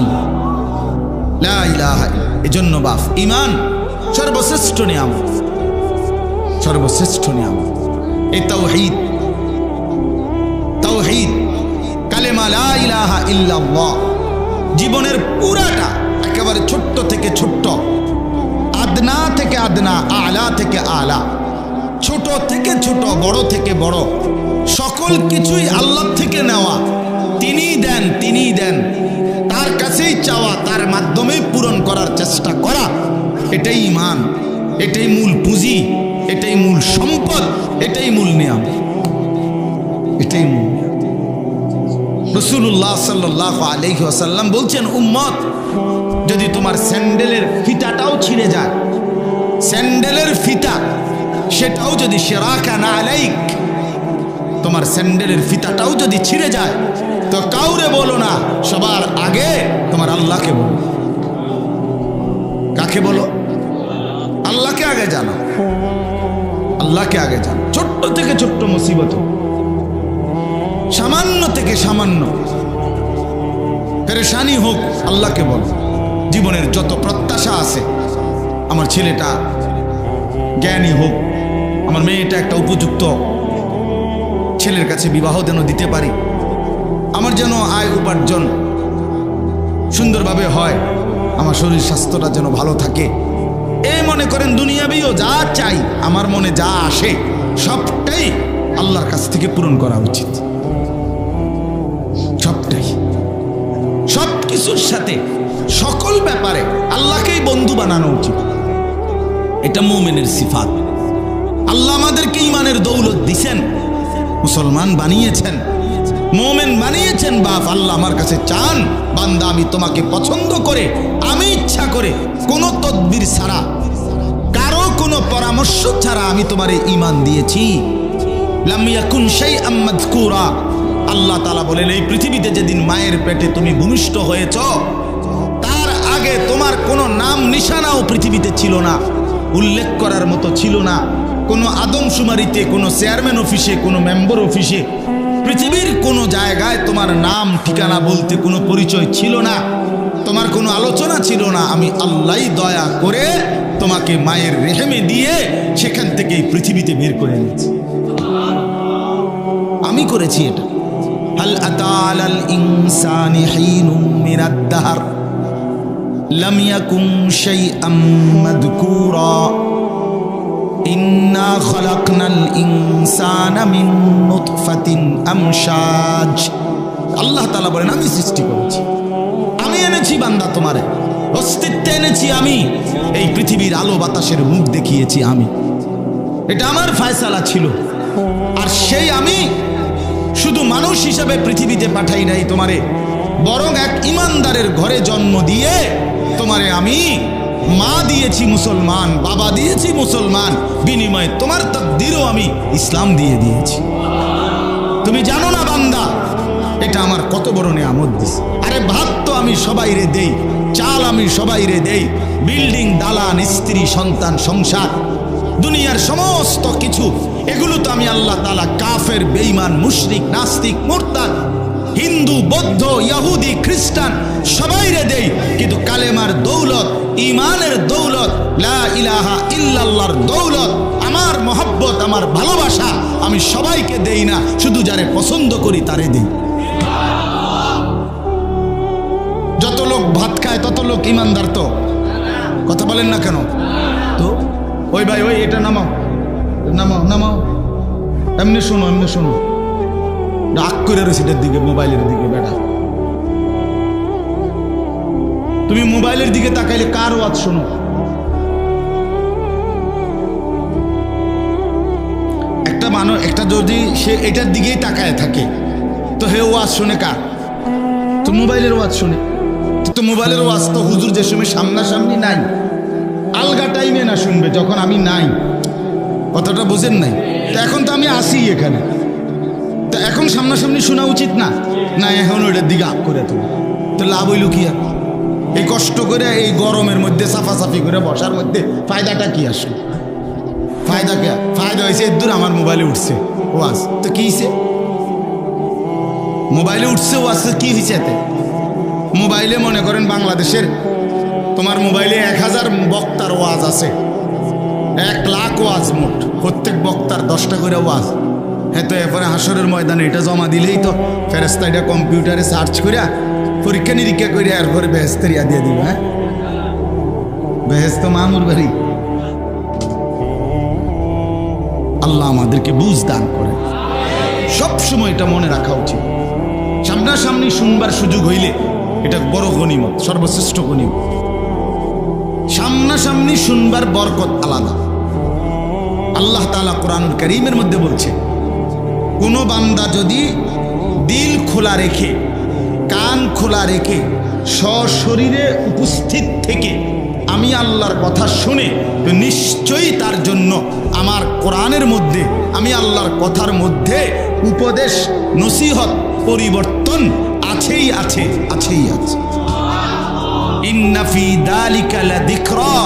ইল্লাল্লাহ, লা ইলাহা ইল্লাল্লাহ। এজন্য বাপ, ঈমান সর্বশ্রেষ্ঠ নিয়ামত, সর্বশ্রেষ্ঠ নিয়ামত। এই তাওহীদ, তাওহীদ, কালেমা লা ইলাহা ইল্লাল্লাহ জীবনের পুরাটা, একেবারে ছোট্ট থেকে ছোট্ট, আদনা থেকে আদনা, আলা থেকে আলা, ছোট থেকে ছোট, বড় থেকে বড়, সকল কিছুই আল্লাহ থেকে নেওয়া। তিনিই দেন, তিনিই দেন, তার কাছেই চাওয়া, তার মাধ্যমেই পূরণ করার চেষ্টা করা। এটাই ঈমান, এটাই মূল পুঁজি, এটাই মূল সম্পদ, এটাই মূল নিয়ামত, এটাই মূল। রাসূলুল্লাহ সাল্লাল্লাহু আলাইহি ওয়াসাল্লাম বলছেন, উম্মত, যদি তোমার স্যান্ডেলের ফিতাটাও ছিঁড়ে যায়, স্যান্ডেলের ফিতা সেটাও যদি শিরাকা না আলাইক, তোমার স্যান্ডেলের ফিতাটাও যদি ছিঁড়ে যায়, তো কাউরে বলো না, সবার আগে তোমার আল্লাহকে বলো। কাকে বলো? আল্লাহকে আগে জানো, আল্লাহকে আগে জানো। ছোট্ট থেকে ছোট্ট মুসিবত, সামান্য থেকে সামান্য পেরেশানি হোক, আল্লাহকে বলো। জীবনের যত প্রত্যাশা আছে, আমার ছেলেটা জ্ঞানী হোক, আমার মেয়েটা একটা উপযুক্ত ছেলের কাছে বিবাহ যেন দিতে পারি, আমার যেন আয় উপার্জন সুন্দরভাবে হয়, আমার শরীর স্বাস্থ্যটা যেন ভালো থাকে, এই মনে করেন দুনিয়াবিও যা চাই, আমার মনে যা আসে, সবটাই আল্লাহর কাছ থেকে পূরণ করা উচিত। সবটাই, সব কিছুর সাথে সকল ব্যাপারে আল্লাহকেই বন্ধু বানানো উচিত। এটা মুমিনের সিফাত। আল্লাহ আমাদেরকে ঈমানের দৌলত দিয়েছেন, মুসলমান বানিয়েছেন, মুমিন বানিয়েছেন। বাপ আল্লাহ আমার কাছে চান, বান্দা আমি তোমাকে পছন্দ করে, আমি ইচ্ছা করে, কোনো তদবির ছাড়া, কারো কোনো পরামর্শ ছাড়া আমি তোমারে ঈমান দিয়েছি। লাম ইয়াকুন শাইআম মাযকুরা। আল্লাহ তাআলা বলেন, এই পৃথিবীতে যেদিন মায়ের পেটে তুমি ভূমিষ্ঠ হয়েছ, তার আগে তোমার কোনো নাম নিশানাও পৃথিবীতে ছিল না, উল্লেখ করার মতো ছিল না। কোনো আদমশুমারিতে, কোনো চেয়ারম্যান অফিসে, কোনো মেম্বার অফিসে, পৃথিবীর কোনো জায়গায় তোমার নাম ঠিকানা বলতে কোনো পরিচয় ছিল না, তোমার কোনো আলোচনা ছিল না। আমি আল্লাহই দয়া করে তোমাকে মায়ের রেহেমে দিয়ে সেখান থেকে এই পৃথিবীতে বের করে এনেছি। আমি করেছি এটা। হাল আতালাল ইনসানি হিনুম মিনাদ দাহর লাম ইয়াকুন শাইআম মাযকুরা ইন্না খালাকনাল ইনসানা মিন নুতফাতিন আমশাজ। আল্লাহ তাআলা বলেন, আমি সৃষ্টি করেছি, আমি এনেছি বান্দা, তোমারে অস্তিত্বে এনেছি আমি, এই পৃথিবীর আলো বাতাসের মুখ দেখিয়েছি আমি। এটা আমার ফয়সালা ছিল। আর সেই আমি শুধু মানুষ হিসাবে পৃথিবীতে পাঠাই নাই তোমারে, বরং এক ইমানদারের ঘরে জন্ম দিয়ে তোমারে আমি মা দিয়েছি মুসলমান, বাবা দিয়েছি মুসলমান, বিনিময়ে তোমার তাকদীরও আমি ইসলাম দিয়ে দিয়েছি। তুমি জানো না বান্দা, এটা আমার কত বড় নিয়ামত দিস। আরে ভাত তো আমি সবাইরে দেই, চাল আমি সবাইরে দেই, বিল্ডিং, দালান, স্ত্রী, সন্তান, সংসার, দুনিয়ার সমস্ত কিছু, এগুলো তো আমি আল্লাহ তাআলা কাফের, বেঈমান, মুশরিক, নাস্তিক, মুরতাদ, হিন্দু, বৌদ্ধ, ইহুদি, খ্রিস্টান সবাইরে দেই। কিন্তু কালেমার দৌলত, ঈমানের দৌলত, লা ইলাহা ইল্লাল্লাহর দৌলত, আমার মহব্বত, আমার ভালোবাসা আমি সবাইকে দেই না, শুধু যারে পছন্দ করি তারে দেই। যত লোক ভাত খায় তত লোক ইমানদার তো? কথা বলেন না কেন? তো ওই ভাই, ওই এটা নামাও, নামাও, নামাও, এমনি শোনো, এমনি শোনো, রাগ করে রসিদের দিকে, মোবাইলের দিকে। বেটা, তুমি মোবাইলের দিকে তাকাইলে কার ওয়াজ শোনো? একটা মানুষ, একটা যদি সে এটার দিকেই তাকায় থাকে, তো হে ওয়াজ শুনে কার? তো মোবাইলের ওয়াজ শুনে। তো মোবাইলের ওয়াজ তো হুজুর যে সময় সামনাসামনি নাই, আলগা টাইমে না শুনবে, যখন আমি নাই। কথাটা বুঝেন নাই? তো এখন তো আমি আসি এখানে, তো এখন সামনাসামনি শোনা উচিত না? না, এখন ওইটার দিকে আপ করে তুমি, তো লাভ হইল কি? এই কষ্ট করে এই গরমের মধ্যে সাফাসাফি করে বসার মধ্যে ফায়দাটা কি আসলো? ফায়দা কে? ফায়দা হয়েছে এর দূর আমার মোবাইলে উঠছে ওয়াজ, তো কি হয়েছে? মোবাইলে উঠছে ওয়াজ, কি হয়েছে এতে? মোবাইলে মনে করেন বাংলাদেশের তোমার মোবাইলে 1000 বক্তার ওয়াজ আছে, 1 লাখ ওয়াজ মোট, প্রত্যেক বক্তার 10টা করে ওয়াজ। হ্যাঁ, তো এরপরে হাসরের ময়দানে এটা জমা দিলেই তো ফেরেশতা এটা কম্পিউটারে সার্চ করিয়া পরীক্ষা নিরীক্ষা করিয়া এরপরে বেহেশতের ইয়া দিয়ে দিবে। হ্যাঁ, বেহেশত মামুর বাড়ি। আল্লাহ আমাদেরকে বুঝ দান করে। সবসময় এটা মনে রাখা উচিত। সামনাসামনি শুনবার সুযোগ হইলে এটা বড় গনিমত, সর্বশ্রেষ্ঠ গনিমত। সামনাসামনি শুনবার বরকত আলাদা। আল্লাহ তাআলা কোরআনুল কারীমের মধ্যে বলছে, কোনো বান্দা যদি দিল খোলা রেখে, কান খোলা রেখে, সশরীরে উপস্থিত থেকে আমি আল্লাহর কথা শুনে, তো নিশ্চয়ই তার জন্য আমার কোরআনের মধ্যে, আমি আল্লাহর কথার মধ্যে উপদেশ, নসিহত, পরিবর্তন আছেই আছে, আছেই আছে। ইন্না ফি যালিকা লাযিকরা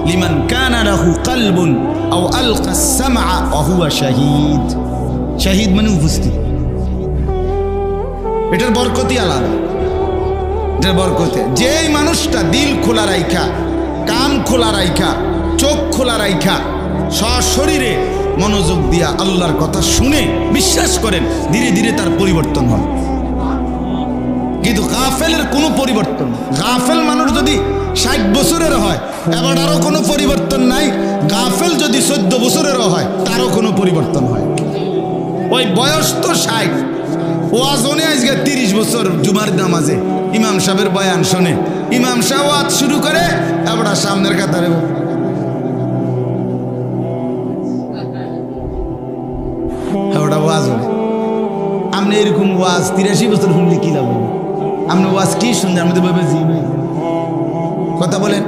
লিমান কানা লাহু কলবুন আও আলকা আস-সামআ ওয়া হুয়া শাহীদ। শাহীদ মানে উপস্থিত। এটার বরকতই আলাদা। এটার বরকতে যেই মানুষটা দিল খোলা রাইখা, কান খোলা রাইখা, চোখ খোলা রাইখা, সশরীরে মনোযোগ দিয়া আল্লাহর কথা শুনে বিশ্বাস করেন, ধীরে ধীরে তার পরিবর্তন হয়। কিন্তু গাফেলের কোনো পরিবর্তন। গাফেল মানুষ যদি 60 বছরের হয়, এবার আরো কোনো পরিবর্তন নাই। গাফেল যদি 14 বছরেরও হয়, তারও কোনো পরিবর্তন হয়। ওই বয়স তো 60, ওয়াজনে আজকে 30 বছর জুমার নামাজে ইমাম সাহেবের বয়ান শোনে, ইমাম সাহেব ওয়াজ শুরু করে আমরা সামনের কাতারে ওটা ওয়াজ হবে। আপনি এরকম ওয়াজ 83 বছর শুনলে কি লাভ হবে? আপনি ওয়াজ কি শুনছেন আমাদের ভাবে কথা বলেন।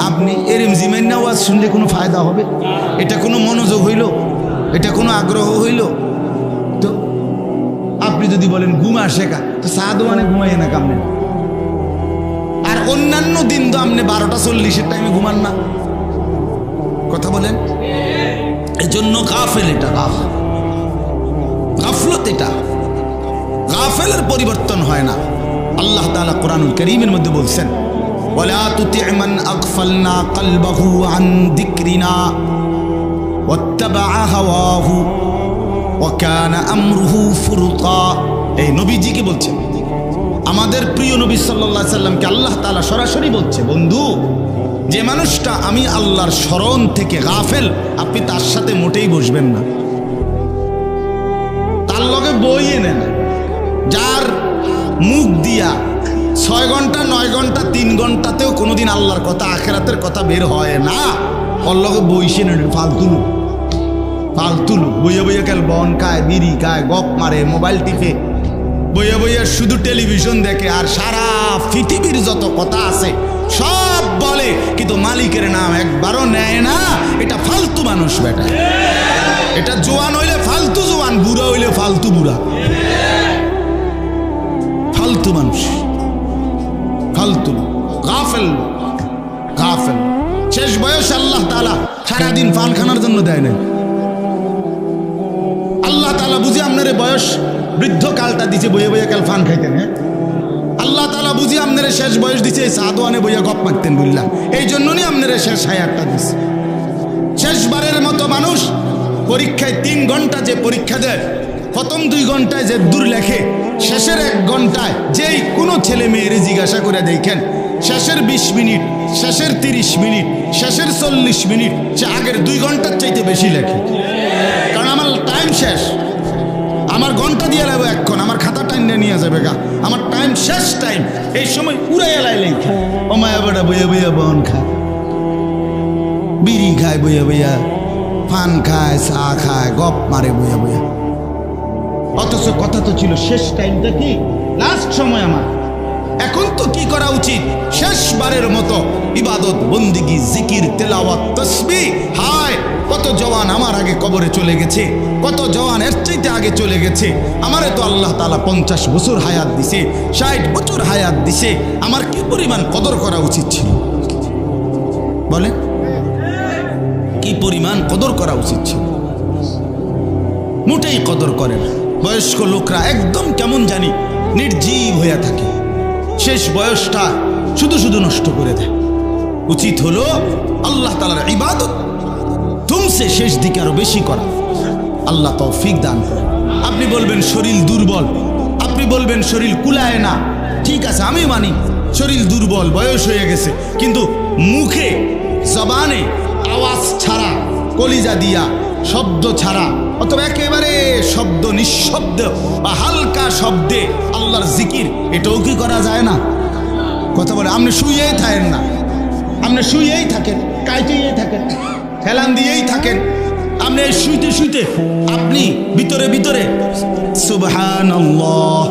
আপনি এরম জিমেন না ওয়াজ শুনলে কোনো ফায়দা হবে? এটা কোনো মনোযোগ হইল? এটা কোনো আগ্রহ হইল? তো আপনি যদি বলেন ঘুম আসে কা, তো সাদওয়ানে ঘুমাইয়ে না কামনে। আর অন্যান্য দিন তো আপনি 12:40 টাইমে ঘুমান না। কথা বলেন। এই জন্য গাফেল, এটা গাফলত, এটা গাফেলের পরিবর্তন হয় না। আল্লাহ তাআলা কোরআনুল কারীমের মধ্যে বলছেন, ওয়ালা তুতি মান আগফালনা কলবহু আন যিকরিনা ওয়াত্তাবা হাওয়াহু ওয়া কানা আমরুহু ফুরতা। এই নবীজিকে বলছেন, আমাদের প্রিয় নবী সাল্লাল্লাহু আলাইহি সাল্লামকে আল্লাহ তাআলা সরাসরি বলছে, বন্ধু, যে মানুষটা আমি আল্লাহর স্মরণ থেকে গাফেল, আপনি তার সাথে মোটেই বসবেন না, তার লগে বইয়ে নেন। যার মুখ দিয়া 6 ঘন্টা 9 ঘন্টা 3 ঘন্টাতেও কোনোদিন আল্লাহর কথা আখিরাতের কথা বের হয় না, ওর লগে বইসে নেন। ফালতু লোক বইয়া বইয়া কাল বন খায়, বিড়ি খায়, গপ মারে, মোবাইল টিপে, বইয়া বইয়া শুধু টেলিভিশন দেখে, আর সারা পৃথিবীর যত কথা আছে সব বলে, কিন্তু মালিকের নাম একবারও নেয় না। এটা ফালতু মানুষ বেটা। এটা জোয়ান হইলে ফালতু জোয়ান, বুড়া হইলে ফালতু বুড়া। ফালতু মানুষ, ফালতু গাফেল, গাফেল। শেষ বয়স আল্লাহ তাআলা সারাদিন পান খানার জন্য দেয় না। আল্লাহ তাআলা বুঝি আপনার বয়স বৃদ্ধ কালটা দিছে বইয়ে বইয়ে কাল ফান খাইতেন। হ্যাঁ, আল্লাহ তাআলা বুঝি আপনার শেষ বয়স দিছে এই সাদওয়ানে বইয়া গপ মারতেন বললাম, এই জন্যই আপনার শেষ হায়াতটা দিছে। শেষবারের মতো মানুষ পরীক্ষায় 3 ঘন্টা যে পরীক্ষা দেয়, প্রথম 2 ঘন্টায় যে দূর লেখে, শেষের 1 ঘন্টায় যেই কোনো ছেলে মেয়েরে জিজ্ঞাসা করে দেখেন, শেষের 20 মিনিট, শেষের 30 মিনিট, শেষের 40 মিনিট সে আগের 2 ঘন্টার চাইতে বেশি লেখে। কারণ আমার টাইম শেষ, আমার ঘন্টা দিয়ে লাগবে এখন, আমার খাতা টাইম নিয়ে যাবে গা, আমার টাইম শেষ, টাইম এই সময় উড়াই এলাই লেখা। ও মায়া বেটা বইয়া বইয়া বন খায়, বিড়ি খায় বইয়া বইয়া, পান খায়, চা খায়, গপ মারে বইয়া বইয়া। অথচ কথা তো ছিল শেষ টাইমটা কি, লাস্ট সময় আমার। এখন তো কি করা উচিত? শেষবারের মতো ইবাদত, বন্দিগি, জিকির, তেলাওয়াত, তাসবিহ। হায়, কত জওয়ান আমার আগে কবরে চলে গেছে, কত জওয়ান এর চাইতে আগে চলে গেছে। আমারে তো আল্লাহ তাআলা 50 বছর হায়াত দিছে, 60 বছর হায়াত দিছে। আমার কি পরিমাণ কদর করা উচিত ছিল বলেন? কি পরিমাণ কদর করা উচিত ছিল? মোটেই কদর করে না। বয়স্ক লোকরা একদম কেমন জানি নির্জীব হয়ে থাকে, শেষ বয়সটা শুধু শুধু নষ্ট করে দেয়। উচিত হলো আল্লাহ তাআলার ইবাদত তুমসে শেষ দিকে আরো বেশি করা। আল্লাহ তৌফিক দান করে। আপনি বলবেন শরীর দুর্বল, আপনি বলবেন শরীর কুলায় না, ঠিক আছে, আমি মানি শরীর দুর্বল, বয়স হয়ে গেছে, কিন্তু মুখে জবানে আওয়াজ ছাড়া, কলিজা দিয়া শব্দ ছাড়া, অথবা একেবারে শব্দ নিঃশব্দ বা হালকা শব্দে আল্লাহর জিকির, এটাও কি করা যায় না? কথা বলে। আপনি শুয়েই থাকেন না, আপনি শুয়েই থাকেন, কাইতেই থাকেন, হেলান দিয়েই থাকেন, আপনি শুইতে শুইতে আপনি ভিতরে ভিতরে সুবহানাল্লাহ,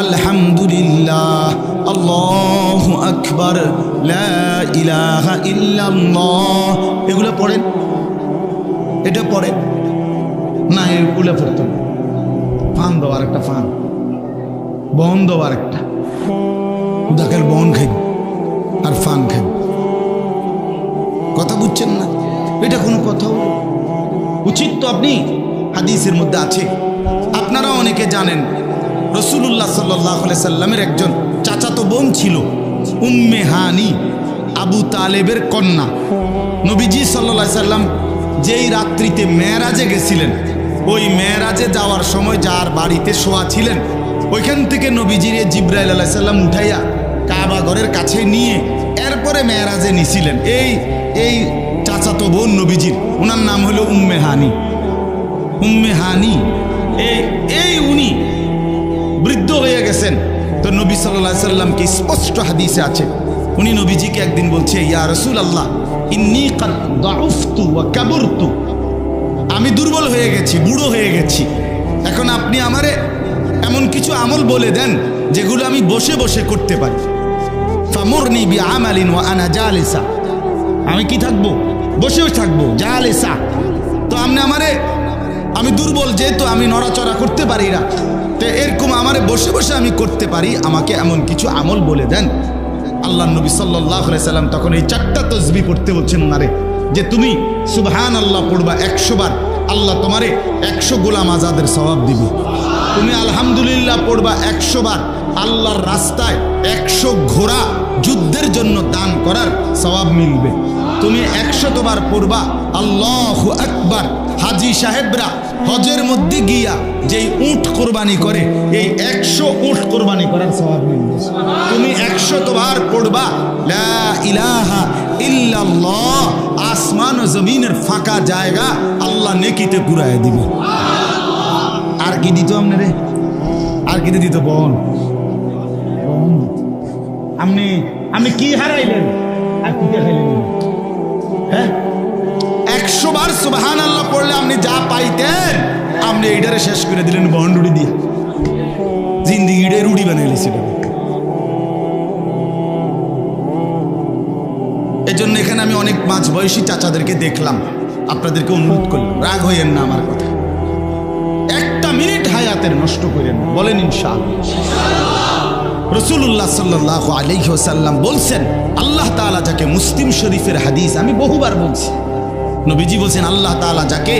আলহামদুলিল্লাহ, আল্লাহু আকবার, লা ইলাহা ইল্লাল্লাহ, এগুলো পড়েন। এটা পড়েন না, এগুলো পড়তেন। ফান দেওয়ার একটা, ফান বন দেওয়ার একটা, উদাকের বন খাই আর ফান খাই। কথা বুঝছেন না? এটা কোনো কথা হলো? উচিত তো। আপনি হাদিসের মধ্যে আছে, আপনারা অনেকে জানেন, রাসূলুল্লাহ সাল্লাল্লাহু আলাইহি সাল্লামের একজন চাচাতো বোন ছিল, উম্মে হানি, আবু তালেবের কন্যা। নবীজি সাল্লাল্লাহু আলাইহি সাল্লাম যেই রাত্রিতে মেরাজে গেছিলেন, ওই মেরাজে যাওয়ার সময় যার বাড়িতে শোয়া ছিলেন, ওইখান থেকে নবীজিরে জিবরাইল আলাইহিস সালাম উঠাইয়া কাবা ঘরের কাছে নিয়ে এরপরে মেরাজে নিছিলেন। এই চাচাতো বোন নবীজির, ওনার নাম হলো উম্মে হানি। উম্মে হানি এই উনি বৃদ্ধ হয়ে গেছেন, তো নবী সাল্লাল্লাহু আলাইহি সাল্লাম কি স্পষ্ট হাদিসে আছে, উনি নবীজিকে একদিন বলছে, ইয়া রাসূলুল্লাহ ইন্নী কাদ দাউফতু ওয়া কাবুরতু, আমি দুর্বল হয়ে গেছি, বুড়ো হয়ে গেছি, এখন আপনি আমারে এমন কিছু আমল বলে দেন যেগুলো আমি বসে বসে করতে পারি। ফামুরনি বিআমালিন ওয়া আনা জালিসা, আমি কি থাকবো? বসেও থাকবো, জালিসা। তো আপনি আমারে, আমি দুর্বল যেহেতু আমি নড়াচড়া করতে পারি না, তো এরকম আমারে বসে বসে আমি করতে পারি, আমাকে এমন কিছু আমল বলে দেন। আল্লাহ নবী সাল্লাল্লাহু আলাইহি সাল্লাম তখন এই 4টা তাসবিহ পড়তে বলছেন ওনারে, যে তুমি সুবহানাল্লাহ পড়বা 100 বার, আল্লাহ তোমারে 100 গোলাম আজাদের সওয়াব দিবে। তুমি আলহামদুলিল্লাহ পড়বা 100 বার, আল্লাহর রাস্তায় 100 ঘোড়া যুদ্ধের জন্য দান করার সওয়াব মিলবে। তুমি 100 বার পড়বা আল্লাহু আকবার, হাজী সাহেবরা হজের মধ্যে গিয়া যেই উট কোরবানি করে, এই 100 উট কোরবানি করার সওয়াব মিলবে। তুমি 100 বার পড়বা লা ইলাহা ইল্লাল্লাহ, আসমান ও জমিনের ফাঁকা জায়গা আল্লাহ নেকিতে পুরায় দিবে। আর কি দিত আপনারে? আর কি দিত? বোন, আপনি কি হারাইলেন আর কি দেখাইলেন? হ্যাঁ, 100 বার সুবহানাল্লাহ পড়লে আপনি যা পাইতেন আপনি এইটারে শেষ করে দিলেন বহন রুটি দিয়ে, জিন্দিগিটা রুটি বানাইলেছিল। এই জন্য এখানে আমি অনেক মাঝবয়সী চাচাদেরকে দেখলাম, আপনাদেরকে অনুরোধ করলাম, রাগ হইয়েন না আমার কথা, 1টা মিনিট হায়াতের নষ্ট করেন না, বলেন ইনশাআল্লাহ। রাসূলুল্লাহ সাল্লাল্লাহু আলাইহি ওয়াসাল্লাম বলছেন, আল্লাহ তাআলা যাকে, মুসলিম শরীফের হাদিস, আমি বহুবার বলছি, নবীজি বলছেন আল্লাহ তাআলা যাকে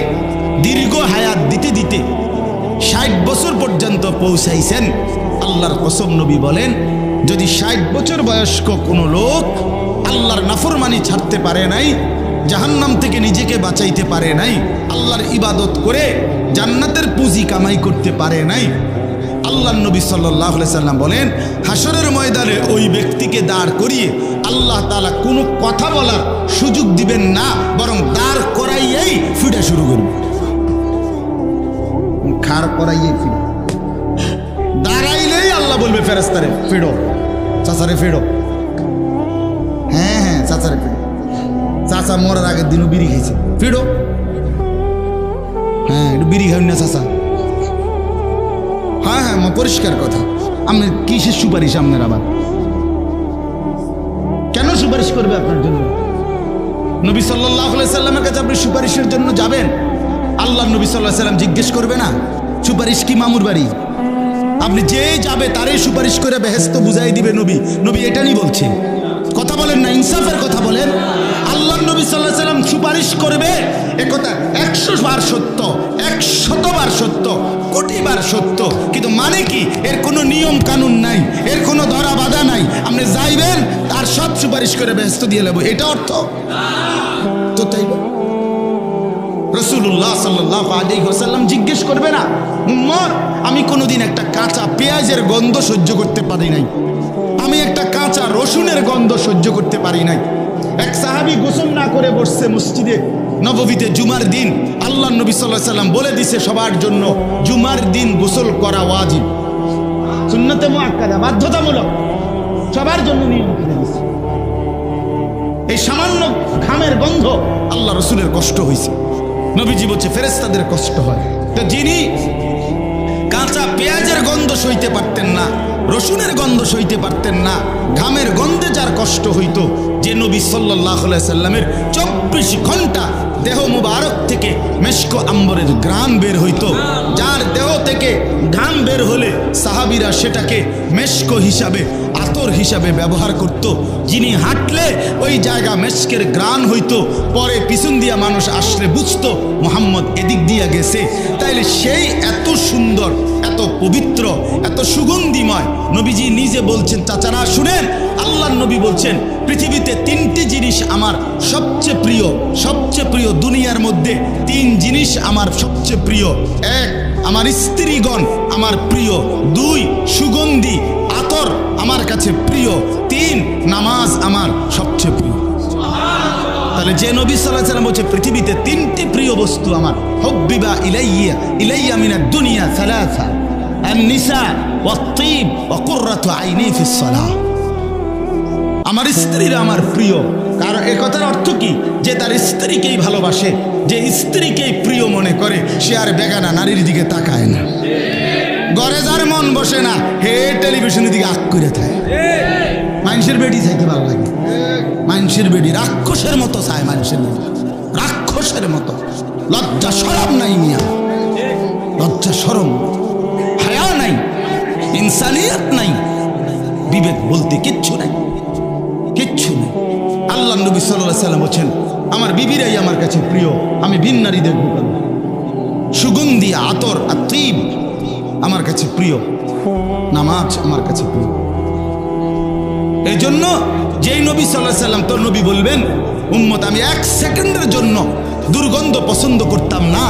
দীর্ঘ হায়াত দিতে দিতে 60 বছর পর্যন্ত পৌঁছাইছেন, আল্লাহর কসম নবী বলেন, যদি 60 বছর বয়স্ক কোনো লোক আল্লাহর নাফরমানি ছাড়তে পারে নাই, জাহান্নাম থেকে নিজেকে বাঁচাইতে পারে নাই, আল্লাহর ইবাদত করে জান্নাতের পুঁজি কামাই করতে পারে নাই, আল্লাহর নবী সাল্লাল্লাহু আলাইহি সাল্লাম বলেন, হাসরের ময়দানে ওই ব্যক্তিকে দাঁড় করিয়ে আল্লাহ তাআলা কোনো কথা বলার সুযোগ দিবেন না, বরং দাঁড় করাইয়েই ফিরা শুরু করবে। খাড় করাইয়েই ফিরে, দাঁড়াইলেই আল্লাহ বলবে ফেরেশতারে, ফিরো চাচারে, ফিরো। হ্যাঁ হ্যাঁ, চাচারে ফিরো, চাচা মরার আগের দিনও বিড়ি খেয়েছে, ফিরো। হ্যাঁ, একটু বিড়ি খাবেন না চাচা? হ্যাঁ হ্যাঁ, পরিষ্কার কথা। আপনার কিসের সুপারিশ? আপনার আবার কেন সুপারিশ করবে আপনার জন্য? নবী সাল্লাল্লাহু আলাইহি সাল্লামের কাছে আপনি সুপারিশের জন্য যাবেন, আল্লাহ নবী সাল্লাল্লাহু আলাইহি সাল্লাম জিজ্ঞেস করবে না সুপারিশ কি মামুর বাড়ি? আপনি যে যাবে তারই সুপারিশ করে বেহেশত বুঝাই দিবে নবী। নবী এটা নিয়ে বলছে, কথা বলেন না, ইনসাফের কথা বলেন। আল্লাহ নবী সাল্লাল্লাহু আলাইহি সাল্লাম সুপারিশ করবে, একথা 100 বার সত্য, 100 বার সত্য, কোটি বার সত্য, কিন্তু মানে কি? এর কোনো নিয়ম কানুন নাই, এর কোনো ধরা বাধা নাই। আপনি যাইবেন তার সব সুপারিশ করে বেহেশত দিয়ে নেব, এটা অর্থ তো তাই। রাসূলুল্লাহ সাল্লাল্লাহু আলাইহি ওয়াসাল্লাম জিজ্ঞেস করবে না, উম্মত আমি কোনোদিন একটা কাঁচা পেঁয়াজের গন্ধ সহ্য করতে পারি নাই, আমি একটা কাঁচা রসুনের গন্ধ সহ্য করতে পারি নাই। এক সাহাবী গোসল না করে বসছে মসজিদে নববীতে জুমার দিন, আল্লাহ নবী সাল্লাল্লাহু আলাইহি ওয়াসাল্লাম বলে দিছে সবার জন্য জুমার দিন গোসল করা ওয়াজিব, সুন্নতে মুআক্কাদা, বাধ্যতামূলক, সবার জন্য নিয়ম করে দিছে। এই সামান্য ঘামের গন্ধ আল্লাহ রসুলের কষ্ট হয়েছে। নবীজি বলছে ফেরেশতাদের কষ্ট হয়। তো যিনি কাঁচা পেঁয়াজের গন্ধ সইতে পারতেন না, রসুনের গন্ধ সইতে পারতেন না, ঘামের গন্ধে যার কষ্ট হইতো, যে নবী সাল্লাল্লাহু আলাইহি সাল্লামের 24 ঘন্টা দেহ মুবারক থেকে মেশক আম্বরের ঘ্রাণ বের হইতো, যার দেহ থেকে ঘাম বের হলে সাহাবীরা সেটাকে মেশক হিসাবে, আতর হিসাবে ব্যবহার করত, যিনি হাঁটলে ওই জায়গা মেশকের ঘ্রাণ হইতো, পরে পিছন দিয়া মানুষ আসলে বুঝতো মুহাম্মদ এদিক দিয়া গেছে। তাইলে সেই এত সুন্দর, এত পবিত্র, এত সুগন্ধিময় নবীজি নিজে বলছেন, চাচারা শুনেন, আল্লাহর নবী বলছেন পৃথিবীতে 3টি জিনিস আমার সবচেয়ে প্রিয়, সবচেয়ে প্রিয় দুনিয়ার মধ্যে 3 জিনিস আমার সবচেয়ে প্রিয়। 1, আমার স্ত্রীগণ আমার প্রিয়। 2, সুগন্ধি আতর আমার কাছে প্রিয়। 3, নামাজ আমার সবচেয়ে প্রিয়। তাহলে যে নবী সাল্লাল্লাহু আলাইহি ওয়াসাল্লাম বলছে পৃথিবীতে 3টি প্রিয় বস্তু আমার, হুব্বিবা ইলাইয়া মিনাদ দুনিয়া সালাসা, আন-নিসা ওয়াত্তিব ওয়া কুররাতু আইনি ফিস সালাহ। আমার স্ত্রীরা আমার প্রিয়। কারণ এ কথার অর্থ কি? যে তার স্ত্রীকেই ভালোবাসে, যে স্ত্রীকেই প্রিয় মনে করে, সে আর বেগানা নারীর দিকে তাকায় না। ঘরে যার মন বসে না, হে টেলিভিশনের দিকে আগ করে থাকে। মানুষের বেডি চাইতে ভালো লাগে। মানুষের বেডি রাক্ষসের মতো চায়, মানুষের বেডি রাক্ষসের মতো। লজ্জা শরম নাই মিয়া, লজ্জা শরম, হায়া নাই, ইনসানিয়ত নাই, বিবেক বলতে কিচ্ছু নাই, কিচ্ছু নেই। আল্লাহ নবী সাল্লাল্লাহু আলাইহি ওয়াসাল্লাম বলেন, আমার বিবিরাই আমার কাছে প্রিয়, আমি ভিন নারী দেখব কেন? সুগন্ধি আতর আতিব আমার কাছে প্রিয়, নামাজ আমার কাছে প্রিয়। এই জন্য যেই নবী সাল্লাল্লাহু আলাইহি ওয়াসাল্লাম, তোর নবী বলবেন, উম্মত আমি এক সেকেন্ডের জন্য দুর্গন্ধ পছন্দ করতাম না,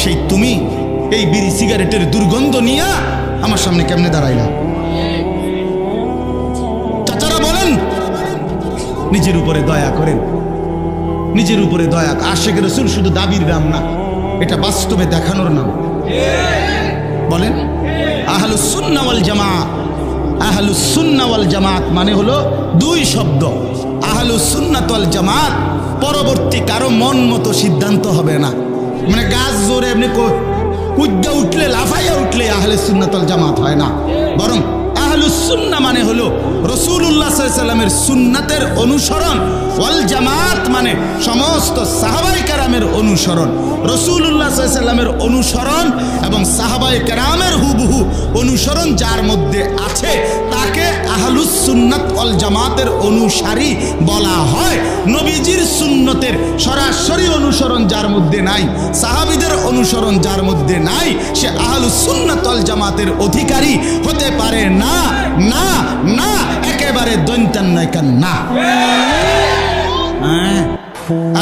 সেই তুমি এই বিড়ি সিগারেটের দুর্গন্ধ নিয়ে আমার সামনে কেমনে দাঁড়াইলা? চাচারা বলেন, নিজের উপরে দয়া করেন, নিজের উপরে দয়া। আশিক রাসূল শুধু দাবির নাম না, এটা বাস্তবে দেখানোর নাম। বলেন আহলুস সুন্নাহ ওয়াল জামাআহ। আহলুস সুন্নাহ ওয়াল জামাআত মানে হলো দুই শব্দ। আহলুস সুন্নাহ ওয়াল জামাআত, পরবর্তী কারো মন মতো সিদ্ধান্ত হবে না। মানে গাছ জোরে এমনি কুজ্জা উঠলে, লাফাইয়া উঠলে আহলুস সুন্নাহ ওয়াল জামাআত হয় না। বরং আহলুস সুন্নাহ মানে হলো রাসূলুল্লাহ সাল্লাল্লাহু আলাইহি ওয়াসাল্লামের সুন্নাতের অনুসরণ, ওয়াল জামাত মানে সমস্ত সাহাবায়ে কেরামের অনুসরণ। রাসূলুল্লাহ সাল্লাল্লাহু আলাইহি ওয়াসাল্লামের অনুসরণ এবং সাহাবায়ে কেরামের হুবহু অনুসরণ যার মধ্যে আছে তাকে আহলুস সুন্নাত ওয়াল জামাতের অনুসারী বলা হয়। নবীজির সুন্নতের সরাসরি অনুসরণ যার মধ্যে নাই, সাহাবীদের অনুসরণ যার মধ্যে নাই, সে আহলুস সুন্নাত ওয়াল জামাতের অধিকারী হতে পারে না। না না, একেবারে দৈন্তান নয় কান না।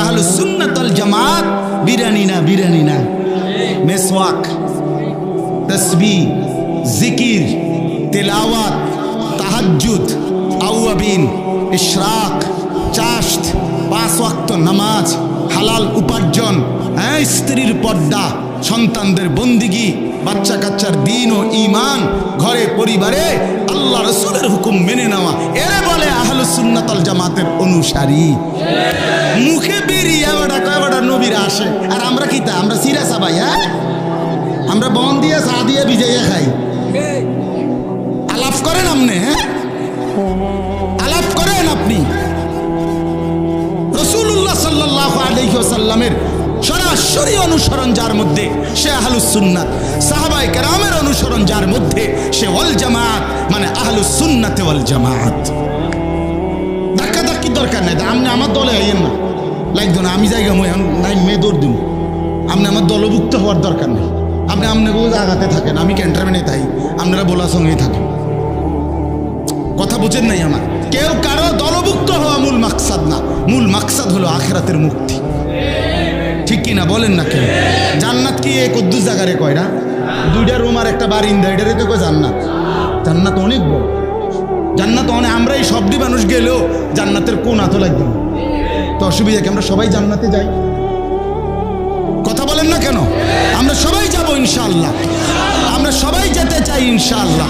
আহলুস সুন্নাত ওয়াল জামাত বিরানি না, বিরানি না, মেসওয়াক, তাসবিহ, জিকির, তিলাওয়াত, তাহাজ্জুদ, আওয়াবিন, ইশরাক, চাশত, 5 ওয়াক্ত নামাজ, হালাল উপার্জন, স্ত্রীর পর্দা, সন্তানদের বন্দিগি, বাচ্চা কাচ্চার দিন ও ঈমান, ঘরে পরিবারে আল্লাহ রাসূলের হুকুম মেনে নেওয়া, এরা বলে আহলুস সুন্নাত ওয়াল জামাতের অনুসারী। মুখে বেরিয়ে ওটা কয় ওটা নবীরা আসে, আর আমরা কি তা? আমরা সিরা সাবাই, হ্যাঁ, আমরা বন দিয়ে চা দিয়ে ভিজাইয়া খাই। আলাপ করেন আপনি, হ্যাঁ, আলাপ করেন আপনি। রাসূলুল্লাহ সাল্লাল্লাহু আলাইহি ওয়াসাল্লামের সরাসরি অনুসরণ যার মধ্যে সে আহলুস সুন্নাত, সাহাবায়ে কেরামের অনুসরণ যার মধ্যে সে ওয়াল জামাত, মানে আহলুস সুন্নাত ওয়াল জামাত। ধাক্কা ধাক্কি দরকার নাই, আপনি আমার দলে আইয়েন না, লাগতো না, আমি জায়গা নাই মেয়ে দৌড় দিব, আপনি আমার দলভুক্ত হওয়ার দরকার নেই। আপনি আপনাকে জায়গাতে থাকেন, আমি ক্যান্টারমেন্টে থাকি, আপনারা বলার সঙ্গেই থাকেন। কথা বুঝেন নাই আমার? কেউ কারো দলভুক্ত হওয়া মূল মাকসাদ না, মূল মাকসাদ হলো আখিরাতের মুক্তি। ঠিক কিনা বলেন না? কেন জান্নাত কি এই কদ্দুস জায়গারে কয় না? 2টা রুম আর একটা বারিন্দা, এটারে তো কয় জান্নাত। জান্নাত অনেক বড়, জান্নাত অনেক। আমরা এই সবটি মানুষ গেলেও জান্নাতের কোন আতো লাগবে না, তো অসুবিধা কি? আমরা সবাই জান্নাতে যাই, কথা বলেন না কেন? আমরা সবাই যাব ইনশাআল্লাহ, আমরা সবাই যেতে চাই ইনশাআল্লাহ।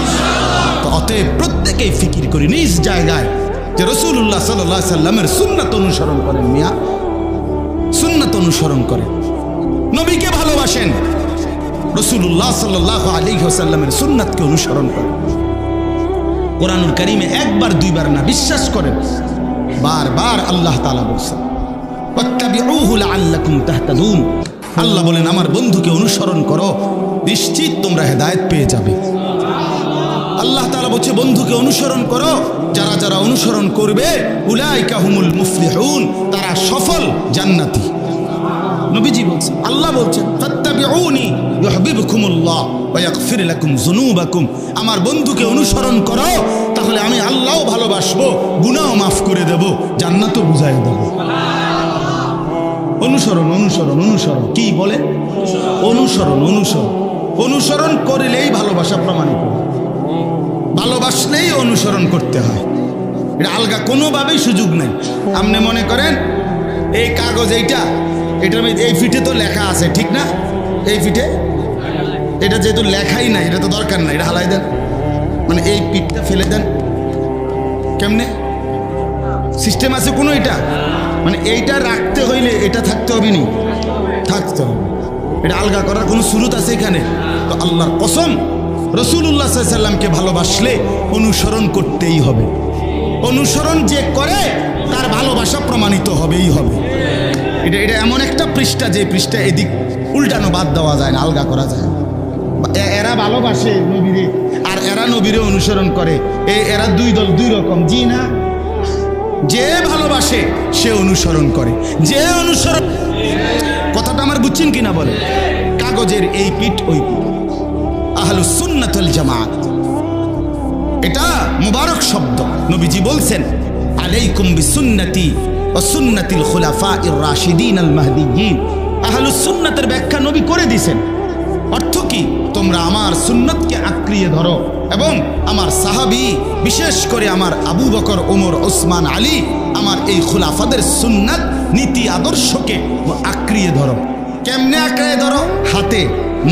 তো অতএব প্রত্যেকেই ফিকির করি নিজ জায়গায় যে রাসূলুল্লাহ সাল্লাল্লাহু আলাইহি ওয়াসাল্লামের সুন্নাত অনুসরণ করেন, মিয়া সুন্নাত অনুসরণ করেন, নবীকে ভালোবাসেন, রাসূলুল্লাহ সাল্লাল্লাহু আলাইহি ওয়াসাল্লামের সুন্নাতকে অনুসরণ করেন। কোরআনুল কারীমে একবার দুইবার না, বিশ্বাস করেন, বারবার আল্লাহ তাআলা বলেছেন ওয়াত্তাবিউহু লাআল্লাকুম তাহতাদুন। আল্লাহ বলেন আমার বন্ধুকে অনুসরণ করো, নিশ্চিত তোমরা হেদায়েত পেয়ে যাবে। আল্লাহ তাআলা বলছে বন্ধুকে অনুসরণ করো, যারা যারা অনুসরণ করবে উলাইকা হুমুল মুফলিহুন, তারা সফল জান্নাতি। নবীজি বলছেন, আল্লাহ বলছেন ফাত্তাবিউনি ইউহিব্বুকুমুল্লাহ ওয়া ইয়াগফির লাকুম যুনুবাকুম। আমার বন্ধুকে অনুসরণ করো, তাহলে আমি আল্লাহও ভালোবাসবো, গুনাহও মাফ করে দেব, জান্নাতও বুঝাই দেব। অনুসরণ অনুসরণ অনুসরণ, কি বলে? অনুসরণ অনুসরণ অনুসরণ করলেই ভালোবাসা প্রমাণিত, ভালোবাসলেই অনুসরণ করতে হয়, এটা আলগা কোনোভাবেই সুযোগ নেই। আপনি মনে করেন এই কাগজ এইটা, এটার এই ফিটে তো লেখা আছে, ঠিক না? এই ফিটে এটা যেহেতু লেখাই নাই, এটা তো দরকার নাই, এটা হালাই দেন, মানে এই পিঠটা ফেলে দেন কেমনে, সিস্টেম আছে কোনো? এটা মানে এইটা রাখতে হইলে এটা থাকতে হবে নি, থাকতে হবে। এটা আলগা করার কোনো সুরত আছে এখানে? তো আল্লাহর কসম, রাসূলুল্লাহ সাল্লাল্লাহু আলাইহি সাল্লামকে ভালোবাসলে অনুসরণ করতেই হবে। অনুসরণ যে করে তার ভালোবাসা প্রমাণিত হবেই হবে। এটা এটা এমন একটা পৃষ্ঠা, যে পৃষ্ঠা এদিক উল্টানো বাদ দেওয়া যায় না, আলগা করা যায়। এরা ভালোবাসে নবীরে আর এরা নবীরে অনুসরণ করে, এরা দুই দল, দুই রকম। জি না, যে ভালোবাসে সে অনুসরণ করে, যে অনুসরণ, কথাটা আমার বুঝছেন কিনা বলে? কাগজের এই পিঠ ওই পিঠ, আহলুস সুন্নাত ওয়াল জামাত, এটা মুবারক শব্দ। নবীজি বলছেন, আলাইকুম বিসুন্নতি ওয়া সুন্নাতিল খুলাফাইর রাশিদিন আল মাহদিয়্যিন। আহলুস সুন্নাতের ব্যাখ্যা নবী করে দিয়েছেন। অর্থ কি? তোমরা আমার সুন্নতকে আঁকড়িয়ে ধরো এবং আমার সাহাবী, বিশেষ করে আমার আবু বকর, ওমর, ওসমান, আলী, আমার এই খুলাফাদের সুন্নাত নীতি আদর্শকে আঁকড়িয়ে ধরো। কেমনে আঁকড়িয়ে ধরো? হাতে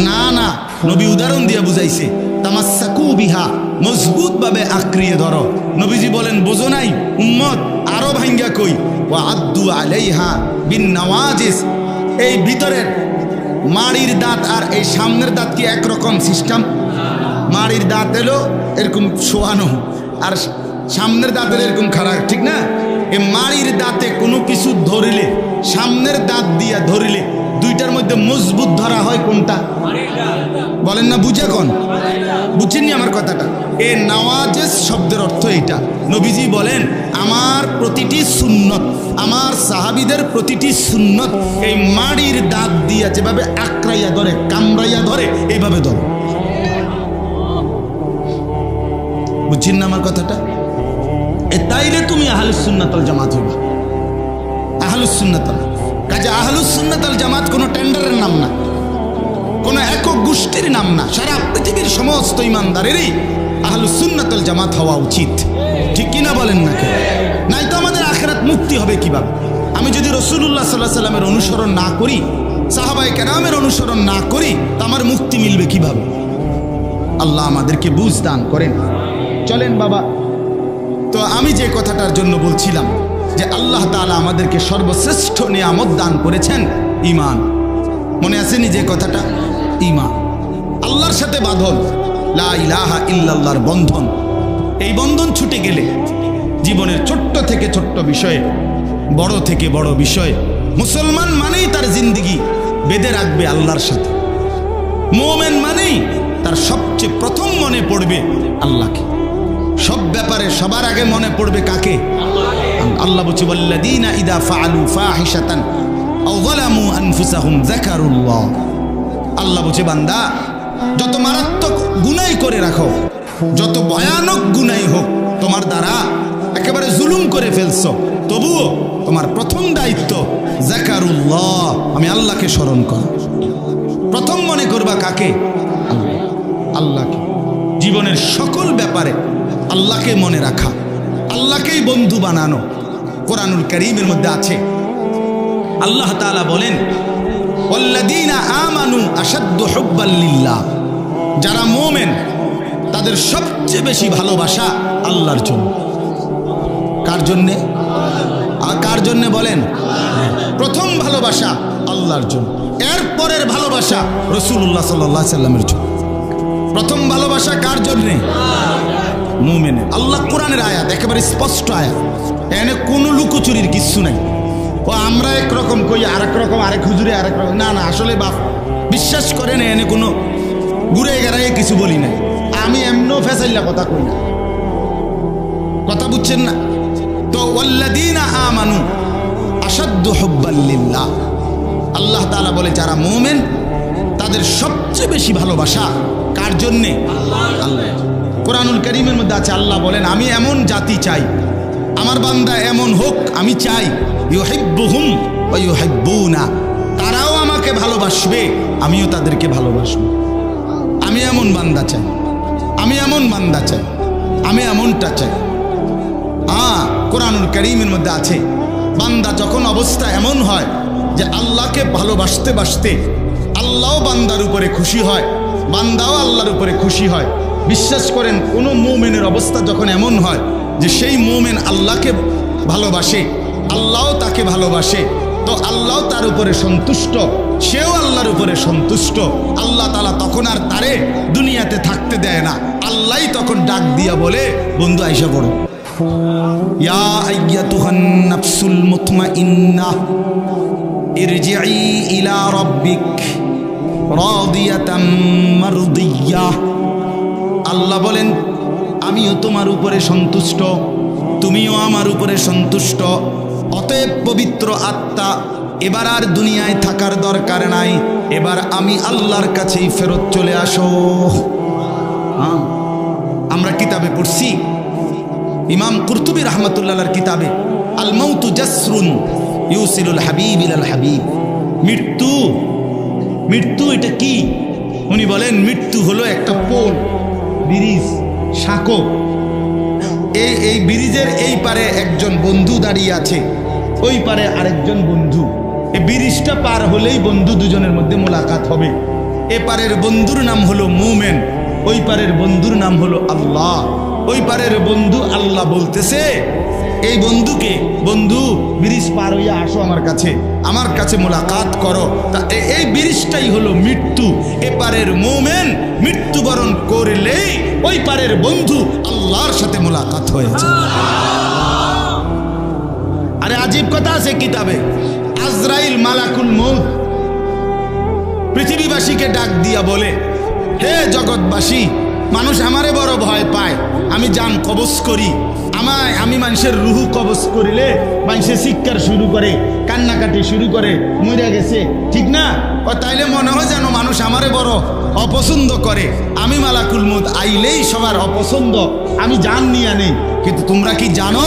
না, না, নবী উদাহরণ দিয়ে বুঝাইছে, তামাসসাকু বিহা, মজবুত ভাবে আঁকড়িয়ে ধরো। নবীজি বলেন, বোঝো নাই উম্মত, আরো ভাঙ্গা কই, ওয়া আদ্দু আলাইহা বিন নওয়াজিস। এই ভিতরের মাড়ির দাঁত আর এই সামনের দাঁত কি একরকম সিস্টেম? মাড়ির দাঁত এলো এরকম শোয়ানো, আর সামনের দাঁতের এরকম খারাপ, ঠিক না? এই মাড়ির দাঁতে কোনো কিছু ধরিলে, সামনের দাঁত দিয়া ধরিলে, দুইটার মধ্যে মজবুত ধরা হয় কোনটা? বলেন না, বুঝে কোন? বুঝছেননি আমার কথাটা? এ নওয়াজেস শব্দের অর্থ এইটা। নবীজি বলেন, আমার প্রতিটি সুন্নত, আমার সাহাবীদের প্রতিটি সুন্নত এই মাড়ির দাঁত দিয়া যেভাবে আঁকড়াইয়া ধরে, কামড়াইয়া ধরে, এইভাবে ধরে। বুঝছেন না আমার কথাটা? এ তাইলে তুমি আহলুস সুন্নাত ওয়াল জামাত হইবা। আহলুস সুন্নাত, কাজে আহলুস সুন্নাত ওয়াল জামাত কোনো টেন্ডারের নাম না, কোনো একক গোষ্ঠীর নাম না। সারা পৃথিবীর সমস্ত ইমানদারেরই আহলুস সুন্নাত ওয়াল জামাত হওয়া উচিত, ঠিক কিনা বলেন না? নাই তো আমাদের আখিরাত মুক্তি হবে কিভাবে? আমি যদি রাসূলুল্লাহ সাল্লাল্লাহু আলাইহি সাল্লামের অনুসরণ না করি, সাহাবায়ে কেরামের অনুসরণ না করি, তো আমার মুক্তি মিলবে কিভাবে? আল্লাহ আমাদেরকে বুঝ দান করেন। চলেন বাবা, তো আমি যে কথাটার জন্য বলছিলাম যে আল্লাহ তাআলা আমাদেরকে সর্বশ্রেষ্ঠ নিয়ামত দান করেছেন ঈমান। মনে আসেনি যে কথাটা? ঈমান, আল্লাহর সাথে বাঁধন, লা ইলাহা ইল্লাল্লাহর বন্ধন। এই বন্ধন ছুটে গেলে জীবনের ছোট্ট থেকে ছোট্ট বিষয়ে, বড় থেকে বড় বিষয়ে, মুসলমান মানেই তার জিন্দেগি বেঁধে রাখবে আল্লাহর সাথে। মুমিন মানেই তার সবচেয়ে প্রথম মনে পড়বে আল্লাহকে। সব ব্যাপারে সবার আগে মনে পড়বে কাকে? আল্লাহ বলছে, ওয়াল্লাযীনা ইযা ফাআলু ফাহিশাতান আও যালামু আনফুসাহুম যাকারুল্লাহ। আল্লাহ বলছে, বান্দা যত মারাত্মক গুনাহ করে রাখো, যত ভয়ানক গুনাহ হোক তোমার দ্বারা, একেবারে জুলুম করে ফেলছো, তবুও তোমার প্রথম দায়িত্ব যাকারুল্লাহ, আমি আল্লাহকে স্মরণ করো। প্রথম মনে করবা কাকে? আল্লাহকে। জীবনের সকল ব্যাপারে আল্লাহকে মনে রাখা, আল্লাহকেই বন্ধু বানানো। কোরআনুল কারীমের মধ্যে আছে, আল্লাহ তাআলা বলেন, ওয়াল্লাযীনা আমানু আশাদ্দু হুব্বাল লিল্লাহ। যারা মুমিন তাদের সবচেয়ে বেশি ভালোবাসা আল্লাহর জন্য। কার জন্যে? কার জন্যে বলেন? প্রথম ভালোবাসা আল্লাহর জন্য, এর পরের ভালোবাসা রাসূলুল্লাহ সাল্লাল্লাহু আলাইহি সাল্লামের জন্য। প্রথম ভালোবাসা কার জন্যে? মুমিনের। আল্লাহ কোরআনের আয়াত, একেবারে স্পষ্ট আয়াত, এখানে কোনো লুকোচুরির কিচ্ছু নাই। ও আমরা একরকম কই, আরেক রকম, আরেক হুজুরে আরেক রকম, না না, আসলে বাপ বিশ্বাস করেন এনে কোনো ঘুরে গেড়াইয়ে কিছু বলি না। আমি এমনও ফেসাইল্লা কথা কই না, কথা বুঝছেন না? তো ওয়াল্লাযীনা আমানু আশাদ্দু হুব্বাল লিল্লাহ, আল্লাহ তাআলা বলে যারা মুমিন তাদের সবচেয়ে বেশি ভালোবাসা কার জন্যে? আল্লাহ। কোরআনুল কারীমের মধ্যে আছে, আল্লাহ বলেন, আমি এমন জাতি চাই, আমার বান্দা এমন হোক, আমি চাই, ইউহিব্বুহুম ওয়া ইউহিব্বুনা, তারাও আমাকে ভালোবাসবে, আমিও তাদেরকে ভালোবাসবো। আমি এমন বান্দা চাই, আমি এমন বান্দা চাই, আমি এমনটা চাই। কোরআনুল কারীমের মধ্যে আছে, বান্দা যখন অবস্থা এমন হয় যে আল্লাহকে ভালোবাসতে বাসতে আল্লাহও বান্দার উপরে খুশি হয়, বান্দাও আল্লাহর উপরে খুশি হয়, বিশ্বাস করেন কোনো মুমিনের অবস্থা যখন এমন হয় যে সেই মুমিন আল্লাহকে ভালোবাসে, আল্লাহও তাকে ভালোবাসে, তো আল্লাহ তার উপরে সন্তুষ্ট, সেও আল্লাহর উপরে সন্তুষ্ট, আল্লাহ তাআলা তখন আর তারে দুনিয়াতে থাকতে দেয় না। আল্লাহই তখন ডাক দিয়া বলে, বন্ধু আইসা পড়ো, ইয়া আইয়াতুহান নাফসুল মুতমাইন্নাহ ইরজিই ইলা রাব্বিক রাদিয়াতাম মারদিয়াহ। আল্লাহ বলেন, আমিও তোমার উপরে সন্তুষ্ট, তুমিও আমার উপরে সন্তুষ্ট, অতএব পবিত্র আত্মা, এবার আর দুনিয়ায় থাকার দরকার নাই, এবার আমি আল্লাহর কাছেই ফেরত চলে আসো। আমরা কিতাবে পড়ছি, ইমাম কুরতুবী রাহমাতুল্লাহর কিতাবে, আল মাউতু জাসরুন ইউসিলুল হাবিব ইলাল হাবিব। মৃত্যু, মৃত্যু এটা কি? উনি বলেন মৃত্যু হলো একটা পোল, ব্রিজ, সাঁকো। এই ব্রিজের এই পারে একজন বন্ধু দাঁড়িয়ে আছে, ওই পারে আরেকজন বন্ধু। এই ব্রিজটা পার হলেই বন্ধু দুজনের মধ্যে মোলাকাত হবে। এ পারের বন্ধুর নাম হলো মুমিন, ওই পারের বন্ধুর নাম হলো আল্লাহ। ওই পারের বন্ধু আল্লাহ বলতেছে এই বন্ধুকে, বন্ধু ব্রিজ পার হইয়া আসো আমার কাছে মোলাকাত করো। তা এই ব্রিজটাই হলো মৃত্যু। এপারের মুমিন মৃত্যুবরণ করলেই ওই পারের বন্ধু আল্লাহর সাথে মোলাকাত হয়েছে। আরে আজীব কথা আছে কিতাবে, আজরাইল মালাকুল মউত পৃথিবীবাসীকে ডাক দিয়া বলে, হে জগৎবাসী, মানুষ আমারে বড় ভয় পায়, আমি জান কবজ করি, আমি মানুষের রুহু কবজ করিলে মানুষের চিৎকার শুরু করে, কান্নাকাটি শুরু করে, মরে গেছে, ঠিক না? ও তাইলে মনে হয় যেন মানুষ আমারে বড় অপছন্দ করে। আমি মালাকুল মউত আইলেই সবার অপছন্দ, আমি জান নিয়ে নেই। কিন্তু তোমরা কি জানো,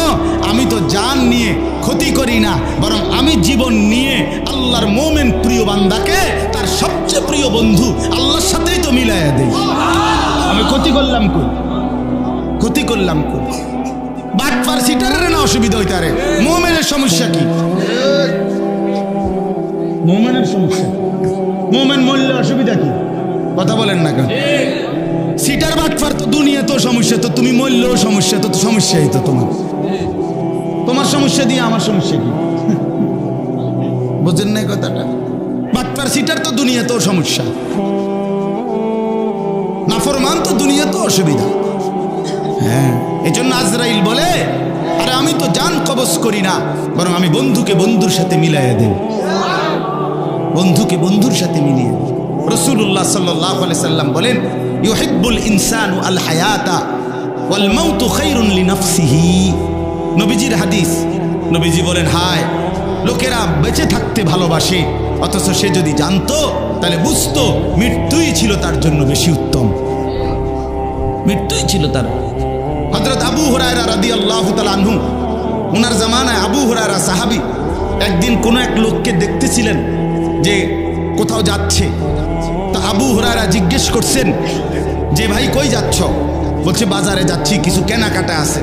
আমি তো জান নিয়ে ক্ষতি করি না, বরং আমি জীবন নিয়ে আল্লাহর মুমিন প্রিয় বান্দাকে তার সবচেয়ে প্রিয় বন্ধু আল্লাহর সাথেই তো মিলাইয়া দেই। আমি ক্ষতি করলাম কই? ক্ষতি করলাম কই? বাটপার সিটারের না অসুবিধা হইতারে, মুমিনের সমস্যা কি? মুমিনের সমস্যা, মুমিন মরলে অসুবিধা কি? কথা বলেন না কেন? সিটার বাটপার তো দুনিয়া তো সমস্যা, তো তুমি মরলেও সমস্যা, তো সমস্যাই তো তোমার সমস্যা দিয়ে আমার সমস্যা কি? বুঝেন না কথাটা? বাটপার সিটার তো দুনিয়া তো সমস্যা, নাফরমান তো দুনিয়া তো অসুবিধা। হ্যাঁ, এই জন্য আজরাইল বলে, আরে আমি তো জান কবজ করি না, বরং আমি বন্ধুকে বন্ধুর সাথে মিলাইয়া দেই, বন্ধুকে বন্ধুর সাথে মিলিয়ে দেই। রাসূলুল্লাহ সাল্লাল্লাহু আলাইহি সাল্লাম বলেন, ইউহিব্বুল ইনসানু আল হায়াতা ওয়াল মাউতু খায়রুন লিনাফসিহি। নবীজির হাদিস, নবীজি বলেন, হায় লোকেরা বেঁচে থাকতে ভালোবাসে, অথচ সে যদি জানতো তাহলে বুঝতো মৃত্যুই ছিল তার জন্য বেশি উত্তম, মৃত্যুই ছিল তার। হযরত আবু হুরায়রা রাদিয়াল্লাহু তাআলা আনহু, ওনার জামানায় আবু হুরায়রা সাহাবী, একদিন কোনো এক লোককে দেখতেছিলেন যে কোথাও যাচ্ছে। তা আবু হুরায়রা জিজ্ঞেস করছেন যে, ভাই কই যাচ্ছ? বলছে, বাজারে যাচ্ছি, কিছু কেনাকাটা আছে।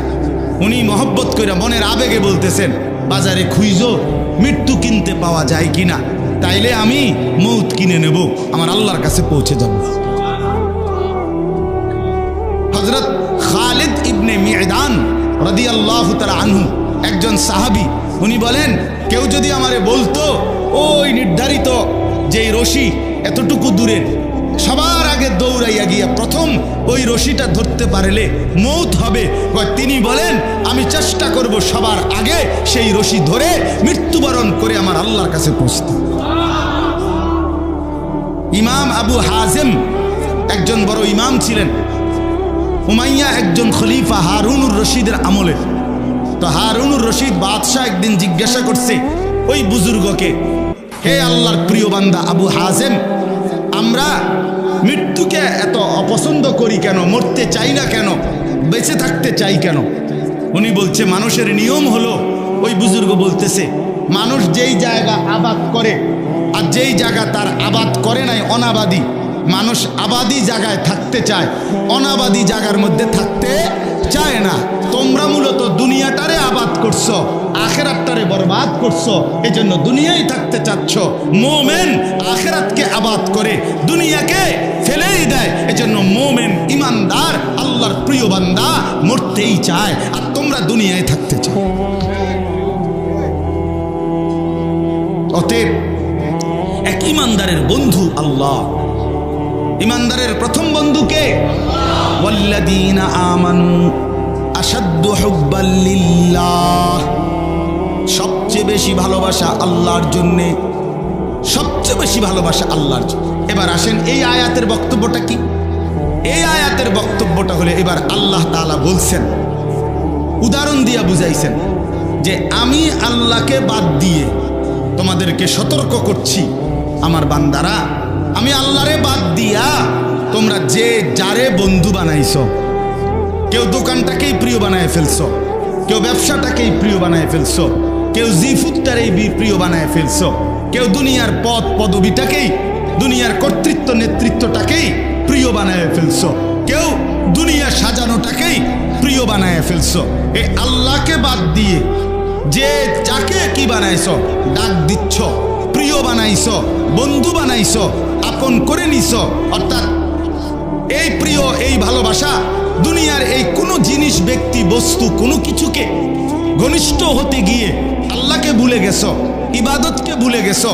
উনি মহব্বত করে মনের আবেগে বলতেছেন, বাজারে খুঁজো মৃত্যু কিনতে পাওয়া যায় কিনা, তাইলে আমি মৌত কিনে নেব, আমার আল্লাহর কাছে পৌঁছে যাব। হযরত খালিদ ইবনে মি'দান রাদিয়াল্লাহু তাআলা আনহু, একজন সাহাবী, উনি বলেন, কেউ যদি আমারে বলতো ওই নির্ধারিত যেই রশি এতটুকু দূরে, সবার আগে দৌড়াইয়া গিয়া প্রথম ওই রশিটা ধরতে পারলে মৌত হবে, তিনি বলেন আমি চেষ্টা করব সবার আগে সেই রশি ধরে মৃত্যুবরণ করে আমার আল্লাহর কাছে পৌঁছতে। ইমাম আবু হাজেম একজন বড় ইমাম ছিলেন, উমাইয়া একজন খলিফা হারুনুর রশিদের আমলে। তো হারুনুর রশিদ বাদশাহ একদিন জিজ্ঞাসা করছে ওই বুজুর্গকে, হে আল্লাহর প্রিয় বান্দা আবু হাজেম, আমরা মৃত্যুকে এত অপছন্দ করি কেন, মরতে চাই না কেন, বেঁচে থাকতে চাই কেন? উনি বলছে, মানুষের নিয়ম হলো, ওই বুজুর্গ বলতেছে, মানুষ যেই জায়গা আবাদ করে আর যেই জায়গা তার আবাদ করে নাই অনাবাদী, মানুষ আবাদী জায়গায় থাকতে চায়, অনাবাদী জায়গার মধ্যে থাকতে চায় না। তোমরা মূলত দুনিয়াটারে আবাদ করছো, আখেরাতটারে বরবাদ করছো, এজন্য দুনিয়ায় থাকতে চাচ্ছ। মোমেন আখেরাতকে আবাদ করে দুনিয়াকে ফেলেই দেয়। এজন্য মোমেন ইমানদার আল্লাহর প্রিয় বান্দা মরতেই চায়, আর তোমরা দুনিয়ায় থাকতে চাও। অতএব এক ইমানদারের বন্ধু আল্লাহ। ইমানদারের প্রথম বন্ধুকে ওয়াল্লাযীনা আমানু আশাদ্দু হুব্বাল লিল্লাহ, সবচেয়ে বেশি ভালোবাসা আল্লাহর জন্য, সবচেয়ে বেশি ভালোবাসা আল্লাহর জন্য। এবার আসেন এই আয়াতের বক্তব্যটা কি? এই আয়াতের বক্তব্যটা হলে এবার আল্লাহ তাআলা বলছেন, উদাহরণ দিয়া বুঝাইছেন যে আমি আল্লাহকে বাদ দিয়ে তোমাদেরকে সতর্ক করছি আমার বান্দারা, আমি আল্লাহরে বাদ দিয়া তোমরা যে যারে বন্ধু বানাইছো, কেউ দোকানটাকেই প্রিয় বানায় ফেলছো, কেউ ব্যবসাটাকেই প্রিয় বানায় ফেলছো, কেউ জিফুতটারেই প্রিয় বানায় ফেলছো, কেউ দুনিয়ার পদ পদবিটাকেই, দুনিয়ার কর্তৃত্ব নেতৃত্বটাকেই প্রিয় বানায় ফেলছো, কেউ দুনিয়া সাজানোটাকেই প্রিয় বানায় ফেলছো। এই আল্লাহকে বাদ দিয়ে যে যাকে কি বানাইছো, ডাক দিচ্ছ, প্রিয় বানাইছো, বন্ধু বানাইছো, আপন করে নিছো, অর্থাৎ এই প্রিয়, এই ভালোবাসা দুনিয়ার এই কোনো জিনিস, ব্যক্তি, বস্তু, কোনো কিছুকে ঘনিষ্ঠ হতে গিয়ে আল্লাহকে ভুলে গেছো, ইবাদতকে ভুলে গেছো,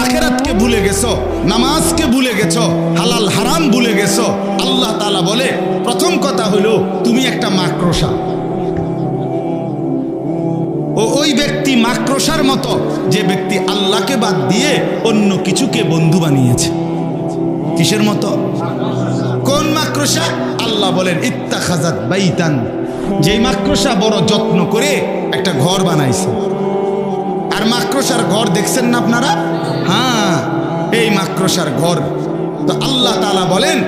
আখেরাতকে ভুলে গেছো, নামাজকে ভুলে গেছো, হালাল হারাম ভুলে গেছো। আল্লাহ তাআলা বলে প্রথম কথা হলো তুমি একটা মাকড়সা। ওই ব্যক্তি মাকড়সার মতো যে ব্যক্তি আল্লাহকে বাদ দিয়ে অন্য কিছুকে বন্ধু বানিয়েছে। কিসের মতো? কোন মাকড়সা? আল্লাহ বলেন ইত্তাখাযাত বাইতান, যে মাকড়সা বড় যত্ন করে একটা ঘর বানাইছে। আর মাকড়সার ঘর দেখছেন না আপনারা? হ্যাঁ, এই মাকড়সার ঘর। তো আল্লাহ তাআলা বলেন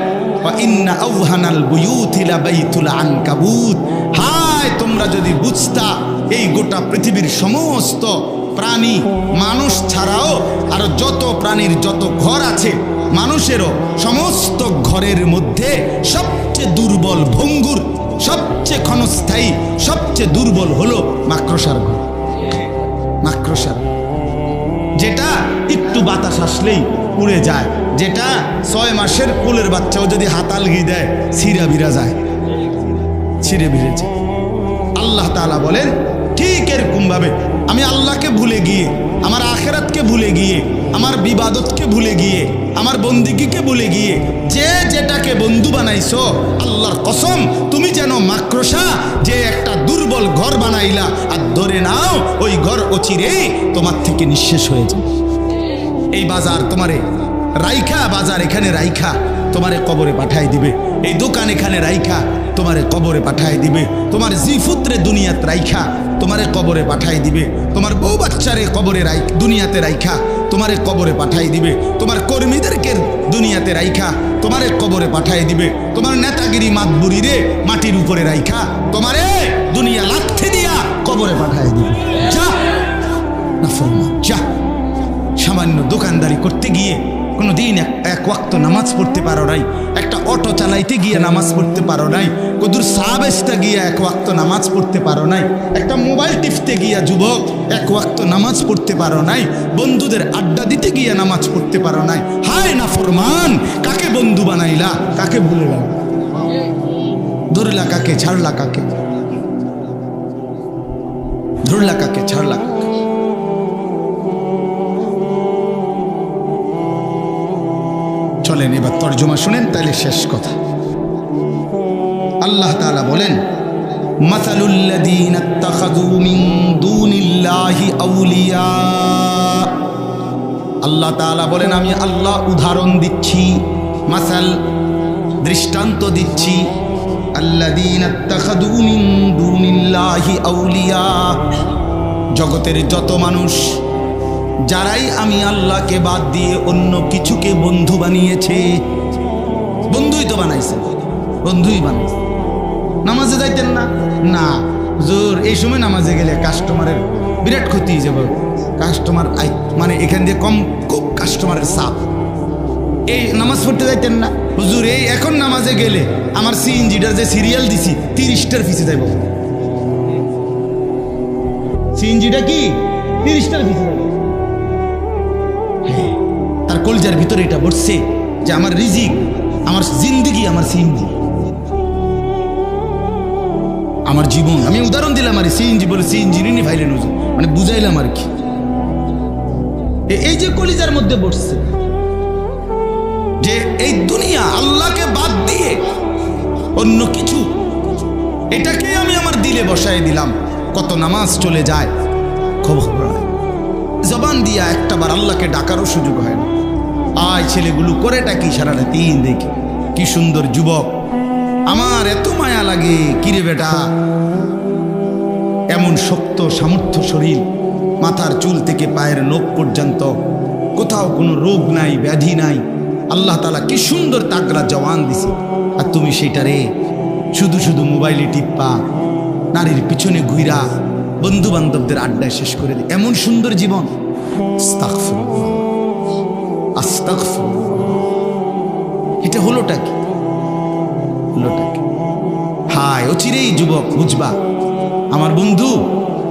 ওয়া ইন্না আওহানাল বুয়ুতি লাবাইতুল আনকাবুত, হায় তোমরা যদি বুঝতা এই গোটা পৃথিবীর সমস্ত প্রাণী, মানুষ ছাড়াও আরো যত প্রাণীর যত ঘর আছে, মানুষেরও সমস্ত ঘরের মধ্যে সবচেয়ে দুর্বল, ভঙ্গুর, সবচেয়ে ক্ষণস্থায়ী, সবচেয়ে দুর্বল হলো মাকড়সার ঘর। মাকড়সার, যেটা একটু বাতাস আসলেই উড়ে যায়, যেটা 6 মাসের কোলের বাচ্চাও যদি হাতালগি দেয় ছিঁড়া বিরা যায়, ছিঁড়ে বিরে যায়। আল্লাহ তাআলা বলেন ঠিক এরকম ভাবে আমি আল্লাহকে ভুলে গিয়ে, আমার আখেরাতকে ভুলে গিয়ে, আমার বিবাদতকে ভুলে গিয়ে, আমার বন্দিগিকে ভুলে গিয়ে যে যেটাকে বন্ধু বানাইছো, আল্লাহর কসম তুমি যেন মাকড়সা যে একটা দুর্বল ঘর বানাইলা, আর ধরে নাও ওই ঘর অচিরেই তোমার থেকে নিঃশেষ হয়ে যায়। এই বাজার তোমারে রাইখা, বাজার এখানে রাইখা তোমারে কবরে পাঠাই দিবে, এই দোকান এখানে রাইখা তোমারে কবরে পাঠাই দিবে, তোমার জিফুত্রে দুনিয়াতে রাইখা তোমারে কবরে পাঠাই দিবে, তোমার বউ বাচ্চারে কবরে দুনিয়াতে রাইখা তোমারে কবরে পাঠাই দিবে, তোমার কর্মীদেরকে দুনিয়াতে রাইখা তোমারে কবরে পাঠাই দিবে, তোমার নেতাগিরি মাতবুরি রে মাটির উপরে রাইখা তোমারে দুনিয়া লাথি দিয়া কবরে পাঠাই দিবে। যা নাফরমান, যা। সামান্য দোকানদারি করতে গিয়ে কোনো দিন এক ওয়াক্ত নামাজ পড়তে পারো নাই, একটা অটো চালাইতে গিয়ে নামাজ পড়তে পারো নাই, কদুর চা বেচতে গিয়ে এক ওয়াক্ত নামাজ পড়তে পারো নাই, একটা মোবাইল টিপতে গিয়া যুবক এক ওয়াক্ত নামাজ পড়তে পারো নাই, বন্ধুদের আড্ডা দিতে গিয়ে নামাজ পড়তে পারো নাই। হায় নাফরমান, কাকে বন্ধু বানাইলা, কাকে ভুলে গেল, ধরলা কাকে, ছাড়লা কাকে, ধরলা কাকে, ছাড়লা কাকে। চলেন এবার তর্জমা শুনেন, তাহলে শেষ কথা। আল্লাহ তাআলা বলেন মাসালুল্লাযীনা ইত্তাখাযু মিন দুনিল্লাহি আউলিয়া, আল্লাহ তাআলা বলেন আমি আল্লাহ উদাহরণ দিচ্ছি, মাসাল দৃষ্টান্ত দিচ্ছি, আল্লাযীনা ইত্তাখাযু মিন দুনিল্লাহি আউলিয়া, জগতের যত মানুষ যারাই আমি আল্লাহকে বাদ দিয়ে অন্য কিছুকে বন্ধু বানিয়েছে, বন্ধুই তো বানাইছে, বন্ধুই বানাইছে। নামাজে যাইতেন না, না হুজুর এই সময় নামাজে গেলে কাস্টমারের বিরাট ক্ষতি হয়ে যাবে, কাস্টমার মানে এখান দিয়ে খুব কাস্টমারের চাপ, এই নামাজ পড়তে যাইতেন না, হুজুর এই এখন নামাজে গেলে আমার সিএনজিটার যে সিরিয়াল দিছি 30টার পিছে যাইব। সিএনজিটা কি 30টার পিছে যাইব। তার কলজার ভিতরে এটা বসছে যে আমার রিজিক, আমার জিন্দেগি, আমার সিএনজি, আমার জীবন। আমি উদাহরণ দিলাম আর সিএনজি বলে সিএনজি নি ফাইলেন হুজুর, মানে বুঝাইলাম আর কি। এই যে কলিজার মধ্যে বসছে যে এই দুনিয়া আল্লাহকে বাদ দিয়ে অন্য কিছু, এটাকে আমি আমার দিলে বসায় দিলাম। কত নামাজ চলে যায় খবর নাই, জবান দিয়া একটাবার আল্লাহকে ডাকারও সুযোগ হয় না। আয় ছেলেগুলো করেটা কি সারাটা দিন দেখি, কি সুন্দর যুবক, আমার এত মায়া লাগে। কিরে বেটা, এমন শক্ত সামর্থ্য শরীর, মাথার চুল থেকে পায়ের নখ পর্যন্ত কোথাও কোনো রোগ নাই, ব্যাধি নাই। আল্লাহ তাআলা কি সুন্দর তাগড়া জওয়ান দিছে, আর তুমি সেটারে শুধু শুধু মোবাইলে টিপ্পা, নারীর পিছনে ঘুইরা, বন্ধু বান্ধবদের আড্ডায় শেষ করে দিই। এমন সুন্দর জীবন, আস্তাগফিরুল্লাহ, আস্তাগফিরুল্লাহ। এটা হলোটা কি? হলোটা কি? হায় অচিরেই যুবক বুঝবা। আমার বন্ধু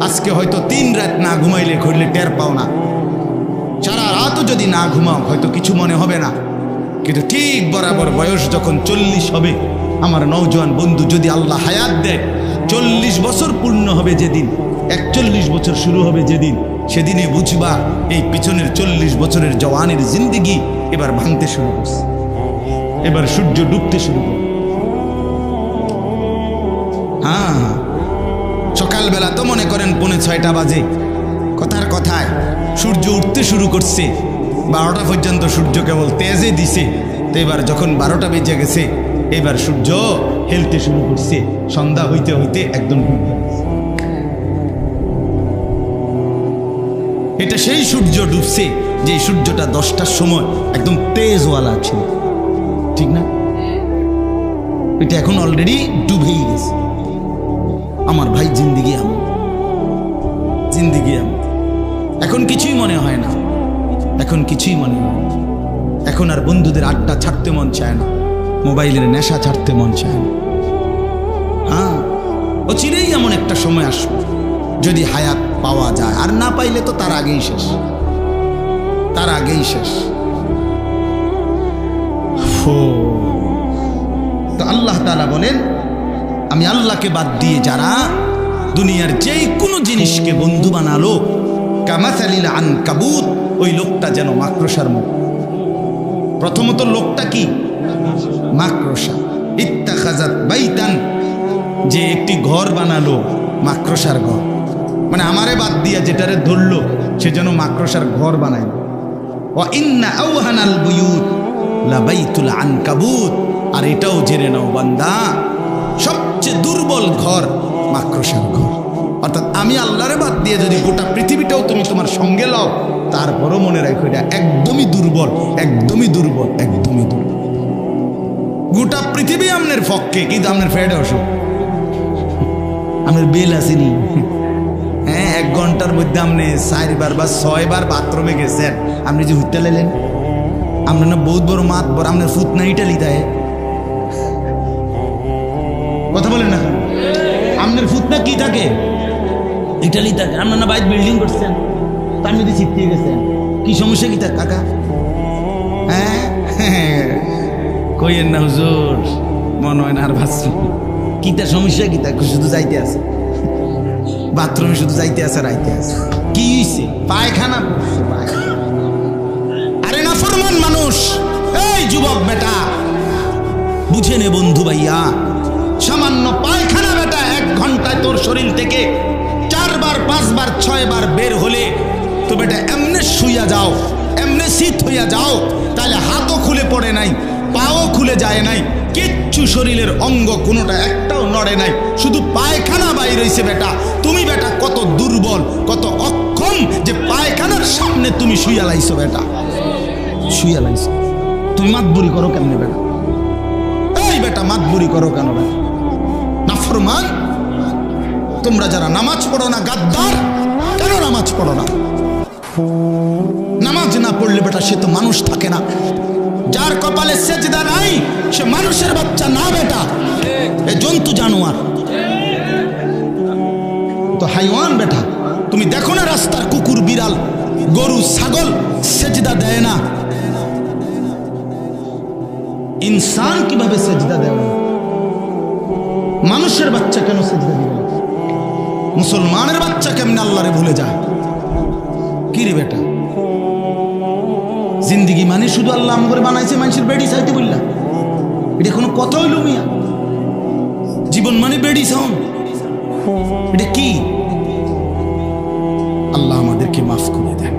আজকে হয়তো 3 রাত না ঘুমাইলে ঘুরলে টের পাও না, সারা রাতও যদি না ঘুমাও হয়তো কিছু মনে হবে না, কিন্তু ঠিক বরাবর বয়স যখন 40 হবে, আমার নওজোয়ান বন্ধু যদি আল্লাহ হায়াত দেয়, 40 বছর পূর্ণ হবে যেদিন, 41 বছর শুরু হবে যেদিন, সেদিনে বুঝবা এই পিছনের 40 বছরের জওয়ানের জিন্দেগি এবার ভাঙতে শুরু করছে, এবার সূর্য ডুবতে শুরু করবে। হ্যাঁ, সকালবেলা তো মনে করেন 5:45 বাজে, কথার কথায় সূর্য উঠতে শুরু করছে, 12টা পর্যন্ত সূর্য কেবল তেজে দিছে। তো এবার যখন 12টা বেজে গেছে, এবার সূর্য হেলতে শুরু করছে, সন্ধ্যা হইতে হইতে একদম ডুবে গেছে। এটা সেই সূর্য ডুবছে যে সূর্যটা 10টার সময় একদম তেজওয়ালা ছিল, ঠিক না? এটা এখন অলরেডি ডুবেই গেছে। আমার ভাই জিন্দিগি আমার, জিন্দিগি আমার, এখন কিছুই মনে হয় না, এখন কিছুই মনে হয় না। এখন আর বন্ধুদের আড্ডা ছাড়তে মন চায় না, মোবাইলের নেশা ছাড়তে মন চায় না। হ্যাঁ, অচিরেই এমন একটা সময় আসবে যদি হায়াত পাওয়া যায়, আর না পাইলে তো তার আগেই শেষ, তার আগেই শেষ। তো আল্লাহ তাআলা বলেন, আমি আল্লাহকে বাদ দিয়ে যারা দুনিয়ার যেই কোনো জিনিসকে বন্ধু বানালো, কামাসালিল আনকাবুত, ওই লোকটা যেন মাকড়সার মতো। প্রথমত লোকটা কি? মাকড়সা। ইত্তাখাযাত বাইতান, যে একটি ঘর বানালো, মাকড়সার ঘর, মানে আমারে বাদ দিয়া যেটারে ধরলো সে যেন মাকড়সার ঘর বানায়। ওয়া ইন্না আওহানাল বুয়ুত লাবাইতুল আনকাবুত, আর এটাও জেনে নাও বান্দা, সবচেয়ে দুর্বল ঘর মাকড়সার ঘর। অর্থাৎ আমি আল্লাহরে বাদ দিয়ে যদি গোটা পৃথিবীটাও তুমি তোমার সঙ্গে লাও, তারপরও মনে রাখো এটা একদমই দুর্বল, একদমই দুর্বল, একদমই দুর্বল। গোটা পৃথিবী আপনার পক্ষে, কিন্তু আপনার ফেডে অসুখ, আপনার বেল আসেনি। হ্যাঁ, 1 ঘন্টার মধ্যে আপনি 4 বার বা 6 বার বাথরুমে গেছেন, আপনি যে হুট্টা লাইলেন, আপনার না বহুত বড় মাত বড়, আপনার ফুট না ইটালি দেয়। কথা বলেন না, আপনার ফুট না কি থাকে? ইটালি থাকে। আপনার না বাইরে বিল্ডিং করছেন, তার মধ্যে ছিটিয়ে গেছেন, কি সমস্যা কি থাকে কাকা? হ্যাঁ, কইেন না হুজুর, মনে হয় না আর ভাবছি কিতা সমস্যা, কিতা শুধু যাইতে আছে বাথরুমে, শুধু যাইতে আছে আর আইতে আছে। কি হইছে? পায়খানা করছে, পায়খানা। আরে নাফরমান মানুষ, এই যুবক বেটা, বুঝে নে বন্ধু ভাইয়া, সামান্য পায়খানা বেটা 1 ঘন্টায় তোর শরীর থেকে 4 বার 5 বার 6 বার বের হলে তো বেটা এমনে শুইয়া যাও, এমনে শীত হইয়া যাও, তাহলে হাতও খুলে পড়ে নাই, পাও খুলে যায় নাই, কিচ্ছু শরীরের অঙ্গ কোনোটা একটাও নড়ে নাই, শুধু পায়খানা বাইর হইছে বেটা। তুমি বেটা কত দুর্বল, কত অক্ষম যে পায়খানার সামনে তুমি শুইয়া লাইছো বেটা, শুইয়া লাইছো। তুমি মাতবুরি করো কেমনে বেটা? এই বেটা মাতবুরি করো কেন বেটা? নাফরমান, তোমরা যারা নামাজ পড়ো না, গাদ্দার, কেন নামাজ পড়ো না? নামাজ না পড়লে বেটা সে তো মানুষ থাকে না। যার কপালে সেজদা নাই সে মানুষের বাচ্চা না বেটা, এ জন্তু জানোয়ার তো হাইওয়ান বেটা। তুমি দেখো না রাস্তার কুকুর বিড়াল গরু ছাগল সেজদা দেয় না, ইনসান কিভাবে সেজদা দেয় না? মানুষের বাচ্চা কেন সেজদা দিবে? মুসলমানের বাচ্চা কেমনে আল্লাহরে ভুলে যায়? কি রে বেটা, জিন্দিগি মানে শুধু আল্লাহ আমগরে বানাইছে মানুষের বেড়ি চাইতে বললা? এটা কোনো কথা হইল মিয়া? জীবন মানে বেড়ি চাউন, এটা কি? আল্লাহ আমাদেরকে মাফ করে দেন।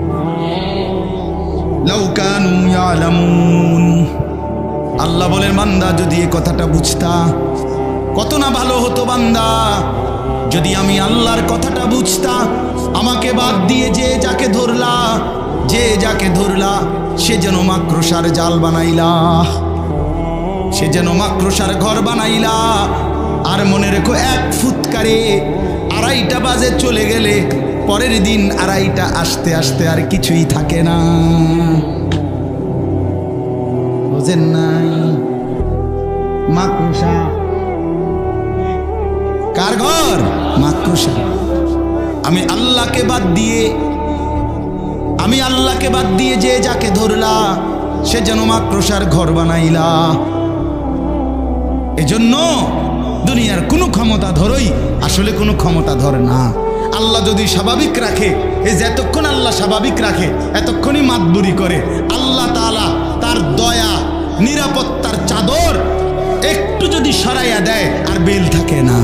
লাউ কানু ইয়ালামুন, আল্লাহ বলেন বান্দা যদি এই কথাটা বুঝতা কত না ভালো হতো বান্দা। যদি আমি আল্লাহর কথাটা বুঝতা, আমাকে বাদ দিয়ে যে যাকে ধরলা, যে যাকে ধরলা সে যেন মাকড়সার জাল বানাইলা, সে যেন মাকড়সার ঘর বানাইলা। আর মনে রেখো, এক ফুৎকারে 2:30 বাজে চলে গেলে পরের দিন 2:30 আসতে আসতে আর কিছুই থাকে না। বুঝেন নাই? মাকড়সা কার ঘর? মাকড়সা। আমি আল্লাহকে বাদ দিয়ে যে যাকে ধরলা সে যেন মাকড়সার ঘর বানাইলা। এজন্য দুনিয়ার কোনো ক্ষমতা ধরই আসলে কোনো ক্ষমতা ধরে না। আল্লাহ যদি স্বাভাবিক রাখে, এই যতক্ষণ আল্লাহ স্বাভাবিক রাখে এতক্ষণই মাতবুরি করে। আল্লাহ তাআলা তার দয়া নিরাপত্তার চাদর একটু যদি সরাইয়া দেয় আর বেল থাকে না,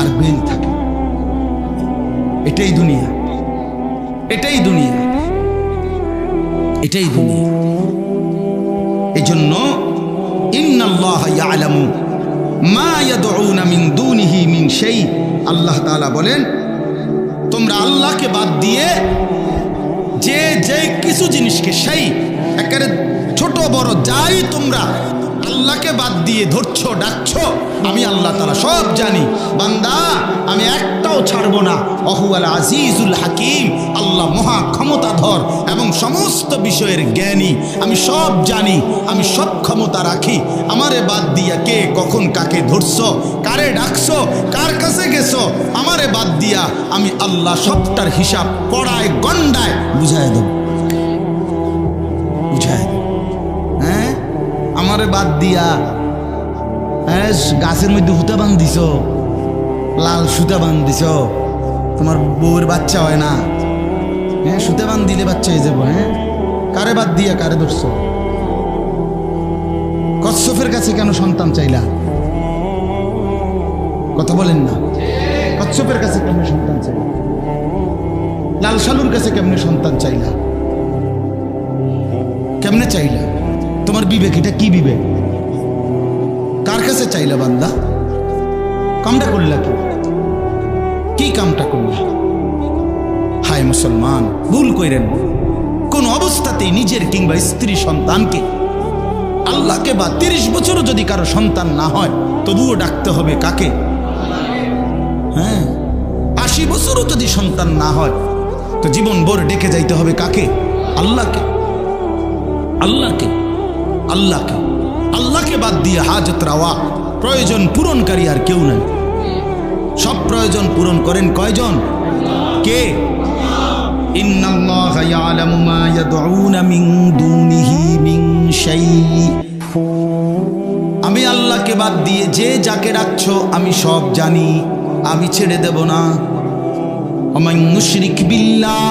আর বেল থাকে। এটাই দুনিয়া, এটাই দুনিয়া, এটাই দুনিয়া। এজন্য ইন্নাল্লাহা ইয়ালামু মা ইয়াদউনা মিন দুনিহি মিন শাই, আল্লাহ তাআলা বলেন তোমরা আল্লাহকে বাদ দিয়ে যে যে কিছু জিনিসকে সেই একেবারে ছোট বড় যাই তোমরা আল্লাহকে বাদ দিয়ে ধরছো ডাকছো, আমি আল্লাহ তাআলা সব জানি বান্দা, আমি একটাও ছাড়বো না। ওহুয়াল আজিজুল হাকিম, আল্লাহ মহা ক্ষমতাধর এবং সমস্ত বিষয়ের জ্ঞানী। আমি সব জানি, আমি সব ক্ষমতা রাখি। আমারে বাদ দিয়া কে কখন কাকে ধরছো, কারে ডাকছো, কার কাছে গেছো, আমারে বাদ দিয়া আমি আল্লাহ সবটার হিসাব পড়ায় গন্ডায় বুঝায় দেব, বুঝায় দেব। হ্যাঁ, আমারে বাদ দিয়া হ্যাঁ গাছের মধ্যে হুতা বান্ধিছ, লাল সুতা বান্ধিছ, তোমার বউর বাচ্চা হয় না। হ্যাঁ, সুতা বান দিলে বাচ্চা হয়ে যাবো। হ্যাঁ, কারে বাদ দিয়া কারে ধরছ? কচ্ছপের কাছে কেন সন্তান চাইলা? কথা বলেন না। কচ্ছপের কাছে কেমনে সন্তান চাইলা? লাল সালুর কাছে কেমনে সন্তান চাইলা? কেমনে চাইলা? তোমার বিবেক এটা কি বিবেক? কার কাছে চাইলা বান্দা? কামটা করলা কি কামটা করলা? হায় মুসলমান, ভুল কইরেন। কোন অবস্থাতেই নিজের কিংবা স্ত্রী সন্তানকে আল্লাহকে বা 30 বছরও যদি কারো সন্তান না হয় তবুও ডাকতে হবে কাকে? হ্যাঁ, 80 বছরও যদি সন্তান না হয় তো জীবন ভর ডেকে যাইতে হবে কাকে? আল্লাহকে, আল্লাহকে, আল্লাহকে। আল্লাহকে বাদ দিয়ে হাজত রাওয়া, প্রয়োজন পূরণকারী আর কেউ নাই। সব প্রয়োজন পূরণ করেন কয়জন? কে? ইন্নাল্লাহা ইয়ালামু মা ইয়াদউনা মিন দুনিহি মিন শাই, আমি আল্লাহকে বাদ দিয়ে যে যাকে ডাকছো আমি সব জানি, আমি ছেড়ে দেব না। ওমান ইউশরিক বিল্লাহ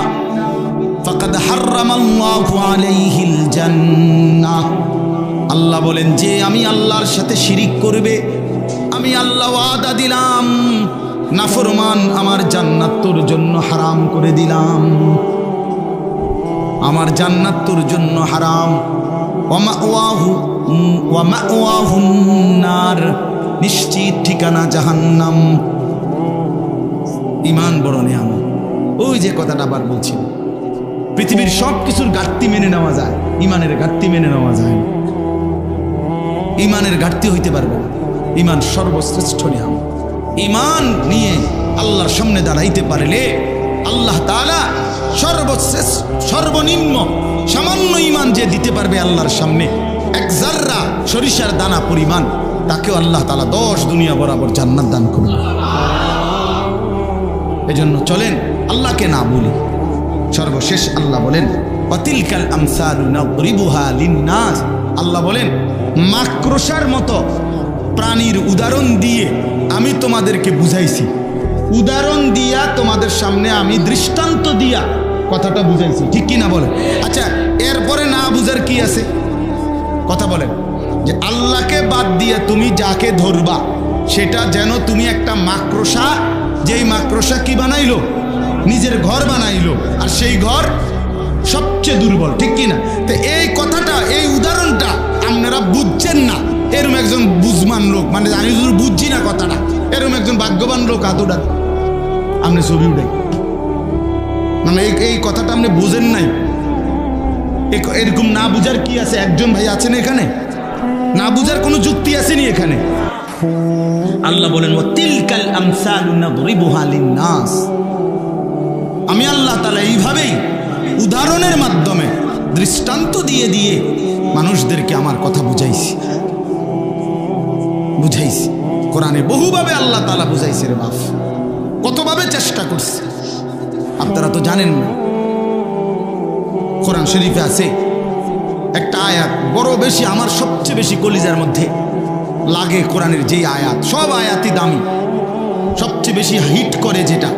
ফাকাদ হাররামাল্লাহু আলাইহিল জান্নাহ, আল্লাহ বলেন যে আমি আল্লাহর সাথে শিরিক করবে আমি আল্লাহ ওয়াদা দিলাম, নাফরমান আমার জান্নাত তোর জন্য হারাম করে দিলাম, আমার জান্নাত তোর জন্য হারাম। ওয়া মাওয়াহুন নার, নিশ্চিত ঠিকানা জাহান্নাম। ঈমান বড় নিয়ামত। ওই যে কথাটা আবার বলছি, পৃথিবীর সব কিছুর ঘাটতি মেনে নেওয়া যায়, ঈমানের ঘাটতি মেনে নেওয়া যায় না। ঈমানের ঘাটতি হইতে পারবে না। ঈমান সর্বশ্রেষ্ঠ নিয়ামত। ঈমান নিয়ে আল্লাহর সামনে দাঁড়াইতে পারলে আল্লাহ তাআলা সর্বশ্রেষ্ঠ সর্বনিম্ন সামান্য ঈমান পরিমাণ যে দিতে পারবে আল্লাহর সামনে, এক জাররা সরিষার দানা পরিমাণ, তাকেও আল্লাহ তাআলা 10 দুনিয়া বরাবর জান্নাত দান করবে। এজন্য চলেন আল্লাহকে না বলি। সর্বশেষ আল্লাহ বলেন ওয়াতিলকাল আমসালু নাদরিবুহা লিন্নাস, আল্লাহ বলেন মাকড়সার মতো প্রাণীর উদাহরণ দিয়ে আমি তোমাদেরকে বুঝাইছি, উদাহরণ দিয়া তোমাদের সামনে আমি দৃষ্টান্ত দিয়া কথাটা বুঝাইছি, ঠিক কি না বলেন? আচ্ছা, এরপরে না বুঝার কি আছে? কথা বলেন যে আল্লাহকে বাদ দিয়ে তুমি যাকে ধরবা সেটা যেন তুমি একটা মাকড়সা, যেই মাকড়সা কি বানাইলো, নিজের ঘর বানাইলো, আর সেই ঘর সবচেয়ে দুর্বল, ঠিক কি না? তো এই কথাটা, এই উদাহরণটা আপনারা বুঝছেন না, এরকম একজন বুঝমান লোক, মানে আমি যদি বুঝছি না কথাটা, এরকম একজন ভাগ্যবান লোক আদুডা আপনি ছবি উঠে, মানে এই কথাটা আপনি বুঝেন নাই। এরকম না বুঝার কি আছে? একজন ভাই আছেন এখানে? না বুঝার কোনো যুক্তি আসেনি এখানে। আল্লাহ বলেন ওয়াতিলকাল আমসালু নাদরিবুহা লিন্নাস, আমি আল্লাহ তাআলা এইভাবেই উদাহরণের মাধ্যমে দৃষ্টান্ত দিয়ে দিয়ে মানুষদেরকে আমার কথা বুঝাইছি। কোরআনে বহুভাবে আল্লাহ তাআলা বুঝাইছে রে বাপ, কতভাবে চেষ্টা করছে আপনারা তো জানেন না। কোরআন শরীফে আছে একটা আয়াত, বড় বেশি, আমার সবচেয়ে বেশি কলিজার মধ্যে লাগে কোরআনের যেই আয়াত, সব আয়াতই দামি, সবচেয়ে বেশি হিট করে, যেটা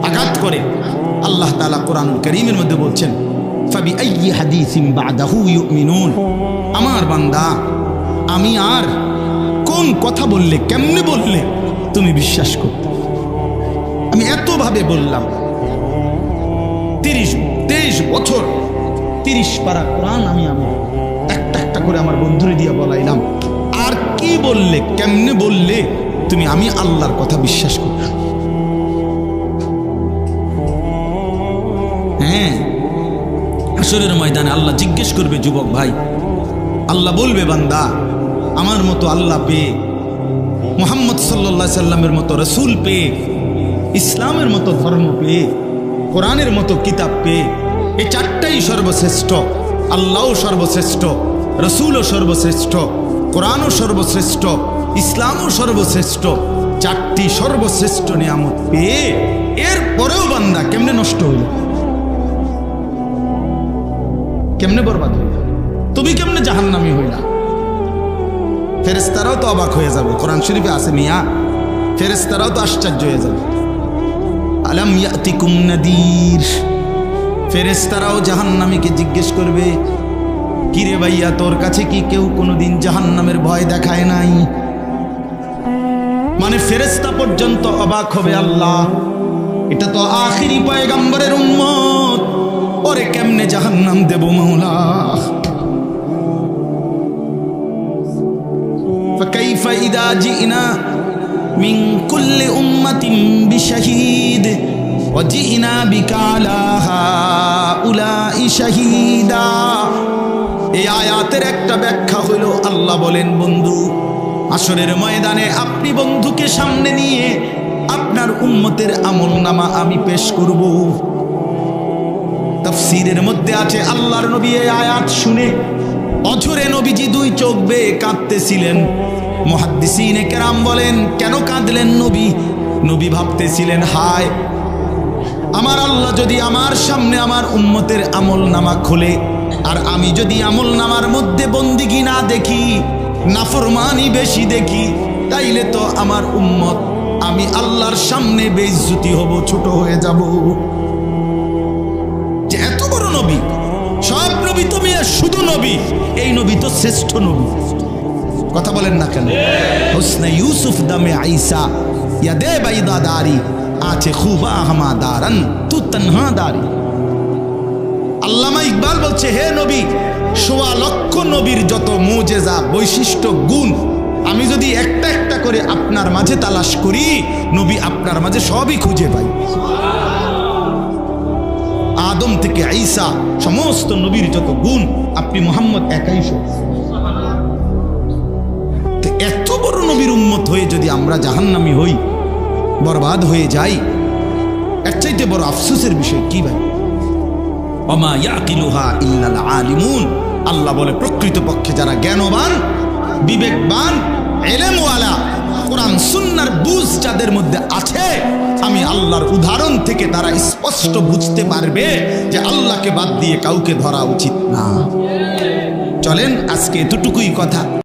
আঘাত করে, আল্লাহ তাআলা কোরআনুল কারীমের মধ্যে বলছেন ফাবিআইয়ি হাদিসিন বাদাহু ইউমিনুন, আমার বান্দা আমি আর কোন কথা বললে, কেমনে বললে তুমি বিশ্বাস করতে? আমি এতভাবে বললাম, 23 বছর 30 পারা কোরআন আমি একটা একটা করে আমার বন্ধুরে দিয়ে বলাইলাম, আর কি বললে, কেমনে বললে তুমি আমি আল্লাহর কথা বিশ্বাস করবে? হ্যাঁ, হাসরের ময়দানে আল্লাহ জিজ্ঞেস করবে, যুবক ভাই, আল্লাহ বলবে বান্দা আমার মতো আল্লাহ পেয়ে, মুহাম্মদ সাল্লাল্লাহু আলাইহি সাল্লামের মতো রাসূল পেয়ে, ইসলামের মতো ধর্ম পেয়ে, কোরআনের মতো কিতাব পেয়ে, এই চারটাই সর্বশ্রেষ্ঠ, আল্লাহও সর্বশ্রেষ্ঠ, রাসূলও সর্বশ্রেষ্ঠ, কোরআনও সর্বশ্রেষ্ঠ, ইসলামও সর্বশ্রেষ্ঠ, চারটি সর্বশ্রেষ্ঠ নিয়ামত পেয়ে এরপরেও বান্দা কেমনে নষ্ট হইল, কেমনে বরবাদ হইল, তুমি কেমনে জাহান্নামী হইলা? ফেরেশতারাও তো অবাক হয়ে যাবে, কোরআন শরীফে আছে মিয়া, ফেরেশতারাও তো আশ্চর্য হয়ে যাবে। আলাম ইয়াতিকুম নাদির, ফেরেশতারাও জাহান্নামীকে জিজ্ঞেস করবে, কিরে ভাইয়া তোর কাছে কি কেউ কোনোদিন জাহান্নামের ভয় দেখায় নাই? মানে ফেরেশতা পর্যন্ত অবাক হবে, আল্লাহ এটা তো আখিরি পয়গম্বরের উম্মত, ওরে কেমনে জাহান্নাম দেব মাওলা? ফাকাইফা ইদা জিনা মিন কুল্লি উম্মাতিন বিশাহীদ ওয়া জিনা বিকা আলা হাউলাই শাহীদা। এই আয়াতের একটা ব্যাখ্যা হইল, আল্লাহ বলেন বন্ধু হাসরের ময়দানে আপনি বন্ধুকে সামনে নিয়ে আপনার উম্মতের আমলনামা আমি পেশ করব। তাফসীরের মধ্যে আছে আল্লাহর নবী এই আয়াত শুনে অঝরে নবীজি 2 চোখ বেয়ে কাঁদতেছিলেন। মুহাদ্দিসিনে কেরাম বলেন কেন কাঁদলেন নবী? নবী ভাবতেছিলেন, হায় আমার আল্লাহ যদি আমার সামনে আমার উম্মতের আমলনামা খোলে, আর আমি যদি আমলনামার মধ্যে বন্দিগি না দেখি, নাফরমানি বেশি দেখি, তাইলে তো আমার উম্মত আমি আল্লাহর সামনে বেইজ্জতি হব, ছোট হয়ে যাব। যে এত বড় নবী, সব নবী তো মেয়ে শুধু নবী, এই নবী তো শ্রেষ্ঠ নবী। কথা বলেন না কেন? হুসনে ইউসুফ দামে আইসা ইয়াদে বাইদা দারি আছে খুবা হামা দারান তু তনহা দারি। আল্লামা ইকবাল বলছে, হে নবী, 1.25 লক্ষ নবীর যত মুজেজা, বৈশিষ্ট্য, গুণ আমি যদি একটা একটা করে আপনার মাঝে তালাশ করি, নবী আপনার মাঝে সবই খুঁজে পাই। আদম থেকে ঈসা সমস্ত নবীর যত গুণ আপনি মুহাম্মদ একাই সব। এত বড় নবীর উম্মত হয়ে যদি আমরা জাহান্নামী হই, বরবাদ হয়ে যাই, এর চাইতে বড় আফসোসের বিষয় কি ভাই? ওমা ইয়াকিলুহা ইল্লাল আলিমুন। আল্লাহ বলে প্রকৃতপক্ষে যারা জ্ঞানবান, বিবেকবান, ইলমওয়ালা, কোরআন সুন্নাহর বুঝ যাদের মধ্যে আছে, আমি আল্লাহর উদাহরণ থেকে তারা স্পষ্ট বুঝতে পারবে যে আল্লাহকে বাদ দিয়ে কাউকে ধরা উচিত না। চলেন আজকে এতটুকুই কথা।